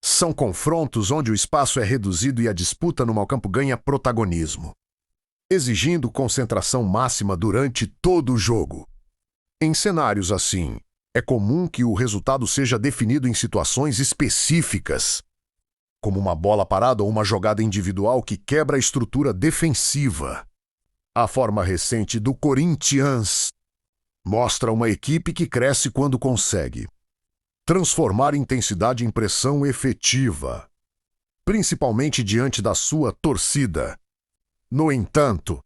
São confrontos onde o espaço é reduzido e a disputa no meio-campo ganha protagonismo, exigindo concentração máxima durante todo o jogo. Em cenários assim, é comum que o resultado seja definido em situações específicas, como uma bola parada ou uma jogada individual que quebra a estrutura defensiva. A forma recente do Corinthians mostra uma equipe que cresce quando consegue transformar intensidade em pressão efetiva, principalmente diante da sua torcida. No entanto,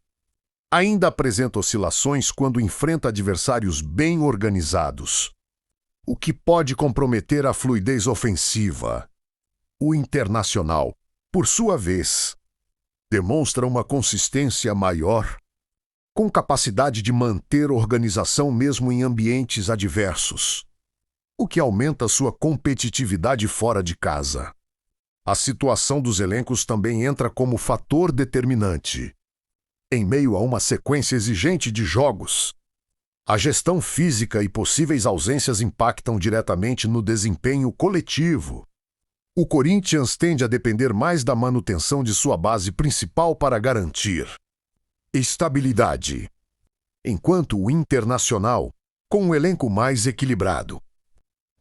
ainda apresenta oscilações quando enfrenta adversários bem organizados, o que pode comprometer a fluidez ofensiva. O Internacional, por sua vez, demonstra uma consistência maior, com capacidade de manter organização mesmo em ambientes adversos, o que aumenta sua competitividade fora de casa. A situação dos elencos também entra como fator determinante. Em meio a uma sequência exigente de jogos, a gestão física e possíveis ausências impactam diretamente no desempenho coletivo. O Corinthians tende a depender mais da manutenção de sua base principal para garantir estabilidade, enquanto o Internacional, com um elenco mais equilibrado,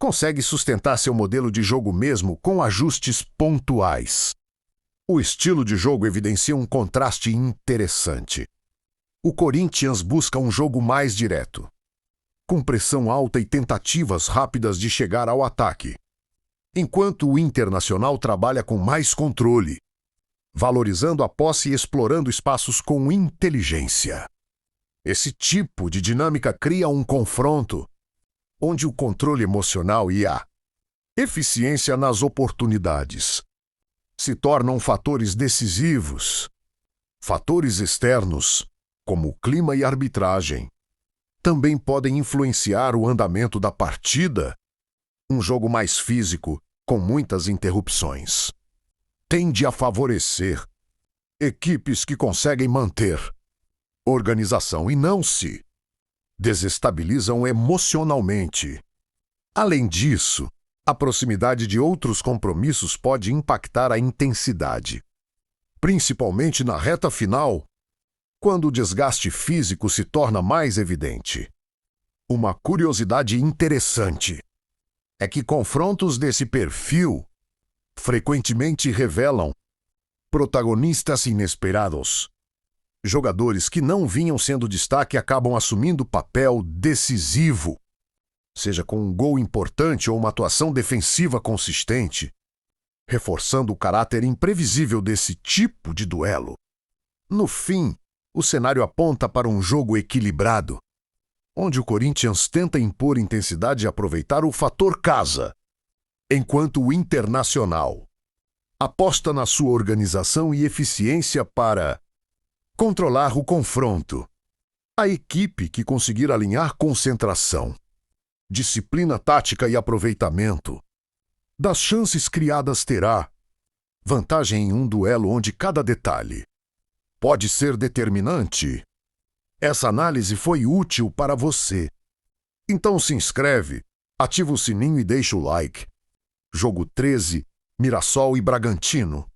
consegue sustentar seu modelo de jogo mesmo com ajustes pontuais. O estilo de jogo evidencia um contraste interessante. O Corinthians busca um jogo mais direto, com pressão alta e tentativas rápidas de chegar ao ataque, enquanto o Internacional trabalha com mais controle, valorizando a posse e explorando espaços com inteligência. Esse tipo de dinâmica cria um confronto onde o controle emocional e a eficiência nas oportunidades se tornam fatores decisivos. Fatores externos, como o clima e arbitragem, também podem influenciar o andamento da partida. Um jogo mais físico, com muitas interrupções, tende a favorecer equipes que conseguem manter organização e não se desestabilizam emocionalmente. Além disso, a proximidade de outros compromissos pode impactar a intensidade, principalmente na reta final, quando o desgaste físico se torna mais evidente. Uma curiosidade interessante é que confrontos desse perfil frequentemente revelam protagonistas inesperados. Jogadores que não vinham sendo destaque acabam assumindo papel decisivo, seja com um gol importante ou uma atuação defensiva consistente, reforçando o caráter imprevisível desse tipo de duelo. No fim, o cenário aponta para um jogo equilibrado, onde o Corinthians tenta impor intensidade e aproveitar o fator casa, enquanto o Internacional aposta na sua organização e eficiência para controlar o confronto. A equipe que conseguir alinhar concentração, disciplina tática e aproveitamento das chances criadas terá vantagem em um duelo onde cada detalhe pode ser determinante. Essa análise foi útil para você. Então se inscreve, ativa o sininho e deixa o like. Jogo 13, Mirassol e Bragantino.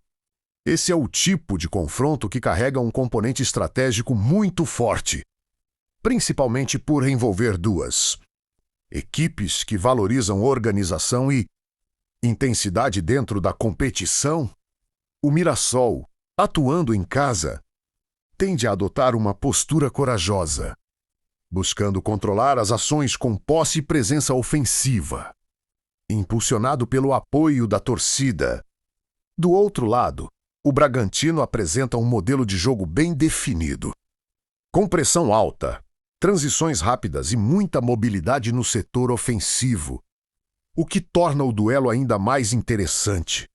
Esse é o tipo de confronto que carrega um componente estratégico muito forte, principalmente por envolver duas equipes que valorizam organização e intensidade dentro da competição. O Mirassol, atuando em casa, tende a adotar uma postura corajosa, buscando controlar as ações com posse e presença ofensiva, impulsionado pelo apoio da torcida. Do outro lado, o Bragantino apresenta um modelo de jogo bem definido, com pressão alta, transições rápidas e muita mobilidade no setor ofensivo, o que torna o duelo ainda mais interessante.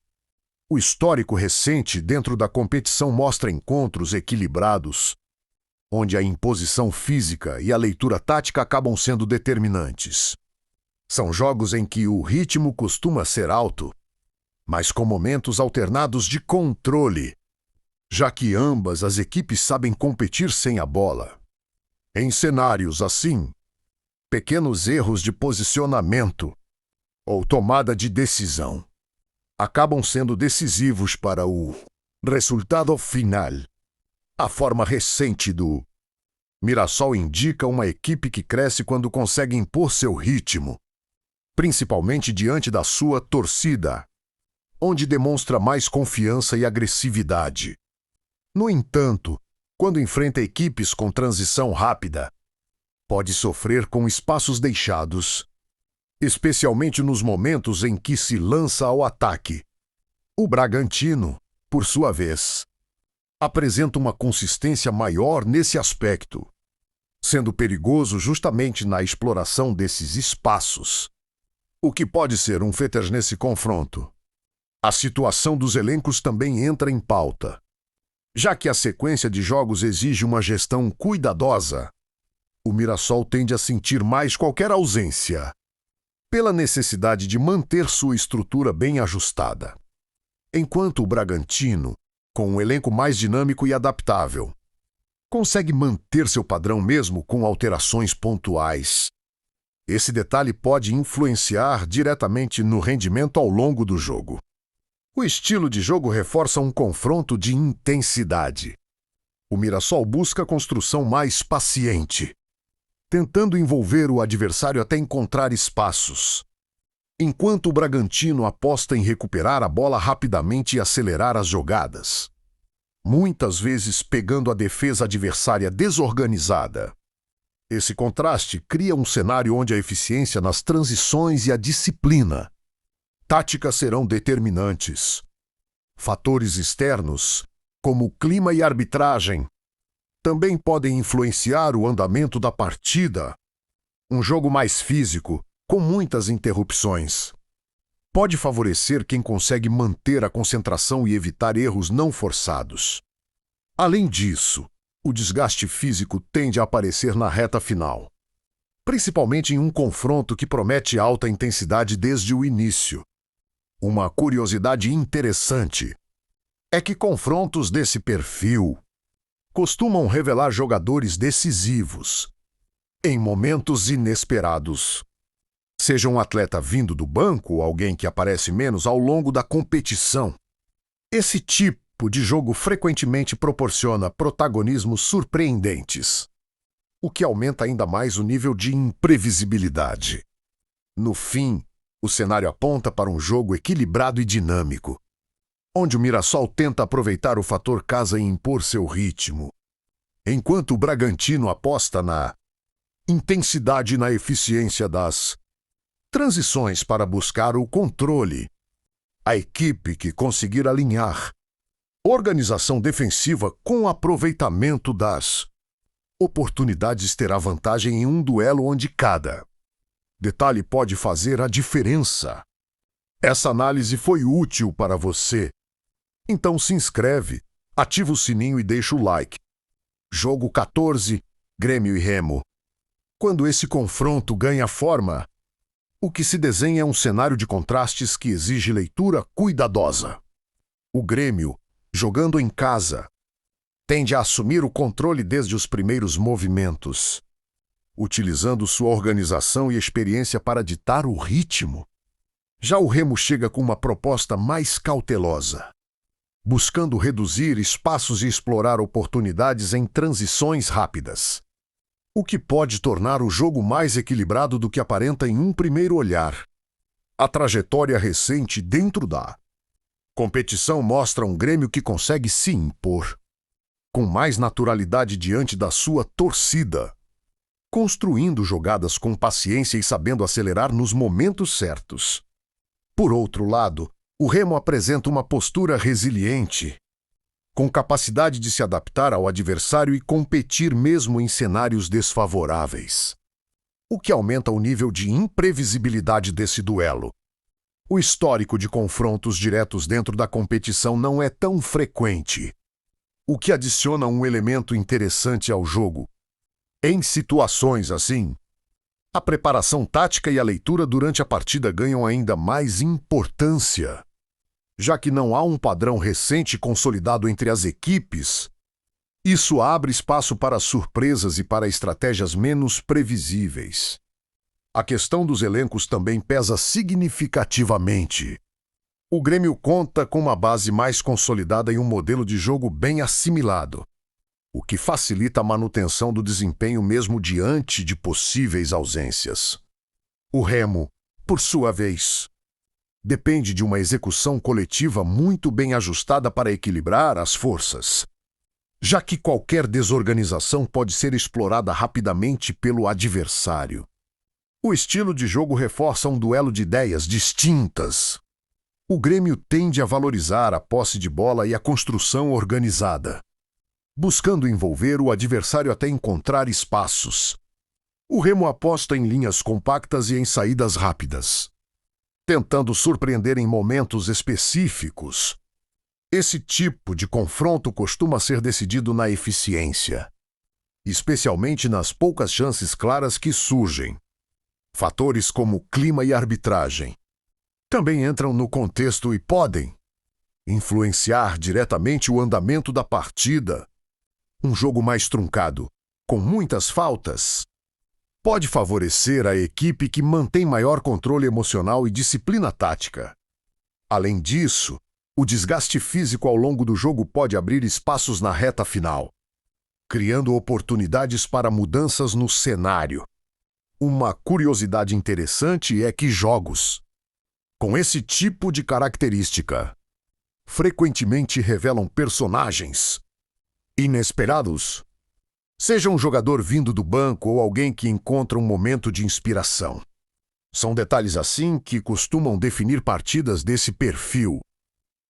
O histórico recente dentro da competição mostra encontros equilibrados, onde a imposição física e a leitura tática acabam sendo determinantes. São jogos em que o ritmo costuma ser alto, mas com momentos alternados de controle, já que ambas as equipes sabem competir sem a bola. Em cenários assim, pequenos erros de posicionamento ou tomada de decisão acabam sendo decisivos para o resultado final. A forma recente do Mirassol indica uma equipe que cresce quando consegue impor seu ritmo, principalmente diante da sua torcida, onde demonstra mais confiança e agressividade. No entanto, quando enfrenta equipes com transição rápida, pode sofrer com espaços deixados especialmente nos momentos em que se lança ao ataque. O Bragantino, por sua vez, apresenta uma consistência maior nesse aspecto, sendo perigoso justamente na exploração desses espaços. O que pode ser um fetter nesse confronto? A situação dos elencos também entra em pauta. Já que a sequência de jogos exige uma gestão cuidadosa, o Mirassol tende a sentir mais qualquer ausência, pela necessidade de manter sua estrutura bem ajustada. Enquanto o Bragantino, com um elenco mais dinâmico e adaptável, consegue manter seu padrão mesmo com alterações pontuais. Esse detalhe pode influenciar diretamente no rendimento ao longo do jogo. O estilo de jogo reforça um confronto de intensidade. O Mirassol busca a construção mais paciente, tentando envolver o adversário até encontrar espaços, enquanto o Bragantino aposta em recuperar a bola rapidamente e acelerar as jogadas, muitas vezes pegando a defesa adversária desorganizada. Esse contraste cria um cenário onde a eficiência nas transições e a disciplina tática serão determinantes. Fatores externos, como clima e arbitragem, também podem influenciar o andamento da partida. Um jogo mais físico, com muitas interrupções, pode favorecer quem consegue manter a concentração e evitar erros não forçados. Além disso, o desgaste físico tende a aparecer na reta final, principalmente em um confronto que promete alta intensidade desde o início. Uma curiosidade interessante é que confrontos desse perfil costumam revelar jogadores decisivos em momentos inesperados. Seja um atleta vindo do banco ou alguém que aparece menos ao longo da competição. Esse tipo de jogo frequentemente proporciona protagonismos surpreendentes, o que aumenta ainda mais o nível de imprevisibilidade. No fim, o cenário aponta para um jogo equilibrado e dinâmico, onde o Mirassol tenta aproveitar o fator casa e impor seu ritmo, enquanto o Bragantino aposta na intensidade e na eficiência das transições para buscar o controle. A equipe que conseguir alinhar organização defensiva com aproveitamento das oportunidades terá vantagem em um duelo onde cada detalhe pode fazer a diferença. Essa análise foi útil para você? Então se inscreve, ativa o sininho e deixa o like. Jogo 14, Grêmio e Remo. Quando esse confronto ganha forma, o que se desenha é um cenário de contrastes que exige leitura cuidadosa. O Grêmio, jogando em casa, tende a assumir o controle desde os primeiros movimentos, utilizando sua organização e experiência para ditar o ritmo. Já o Remo chega com uma proposta mais cautelosa, buscando reduzir espaços e explorar oportunidades em transições rápidas, o que pode tornar o jogo mais equilibrado do que aparenta em um primeiro olhar. A trajetória recente dentro da competição mostra um Grêmio que consegue se impor com mais naturalidade diante da sua torcida, construindo jogadas com paciência e sabendo acelerar nos momentos certos. Por outro lado, o Remo apresenta uma postura resiliente, com capacidade de se adaptar ao adversário e competir mesmo em cenários desfavoráveis, o que aumenta o nível de imprevisibilidade desse duelo. O histórico de confrontos diretos dentro da competição não é tão frequente, o que adiciona um elemento interessante ao jogo. Em situações assim, a preparação tática e a leitura durante a partida ganham ainda mais importância, já que não há um padrão recente consolidado entre as equipes. Isso abre espaço para surpresas e para estratégias menos previsíveis. A questão dos elencos também pesa significativamente. O Grêmio conta com uma base mais consolidada e um modelo de jogo bem assimilado, o que facilita a manutenção do desempenho mesmo diante de possíveis ausências. O Remo, por sua vez, depende de uma execução coletiva muito bem ajustada para equilibrar as forças, já que qualquer desorganização pode ser explorada rapidamente pelo adversário. O estilo de jogo reforça um duelo de ideias distintas. O Grêmio tende a valorizar a posse de bola e a construção organizada, buscando envolver o adversário até encontrar espaços. O Remo aposta em linhas compactas e em saídas rápidas, tentando surpreender em momentos específicos. Esse tipo de confronto costuma ser decidido na eficiência, especialmente nas poucas chances claras que surgem. Fatores como clima e arbitragem também entram no contexto e podem influenciar diretamente o andamento da partida. Um jogo mais truncado, com muitas faltas, pode favorecer a equipe que mantém maior controle emocional e disciplina tática. Além disso, o desgaste físico ao longo do jogo pode abrir espaços na reta final, criando oportunidades para mudanças no cenário. Uma curiosidade interessante é que jogos com esse tipo de característica frequentemente revelam personagens inesperados, seja um jogador vindo do banco ou alguém que encontra um momento de inspiração. São detalhes assim que costumam definir partidas desse perfil,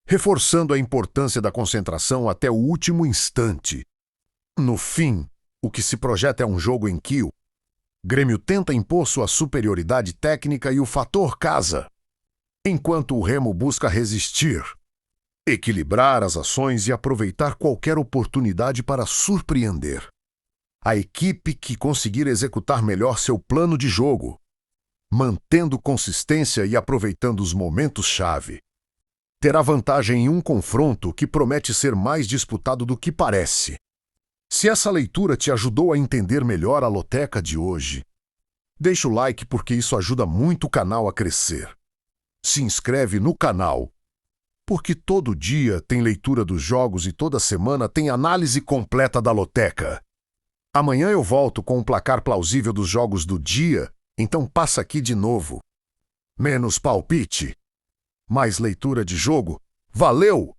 reforçando a importância da concentração até o último instante. No fim, o que se projeta é um jogo em que o Grêmio tenta impor sua superioridade técnica e o fator casa, enquanto o Remo busca resistir, equilibrar as ações e aproveitar qualquer oportunidade para surpreender. A equipe que conseguir executar melhor seu plano de jogo, mantendo consistência e aproveitando os momentos-chave, terá vantagem em um confronto que promete ser mais disputado do que parece. Se essa leitura te ajudou a entender melhor a loteca de hoje, deixa o like porque isso ajuda muito o canal a crescer. Se inscreve no canal, porque todo dia tem leitura dos jogos e toda semana tem análise completa da loteca. Amanhã eu volto com um placar plausível dos jogos do dia, então passa aqui de novo. Menos palpite, mais leitura de jogo. Valeu!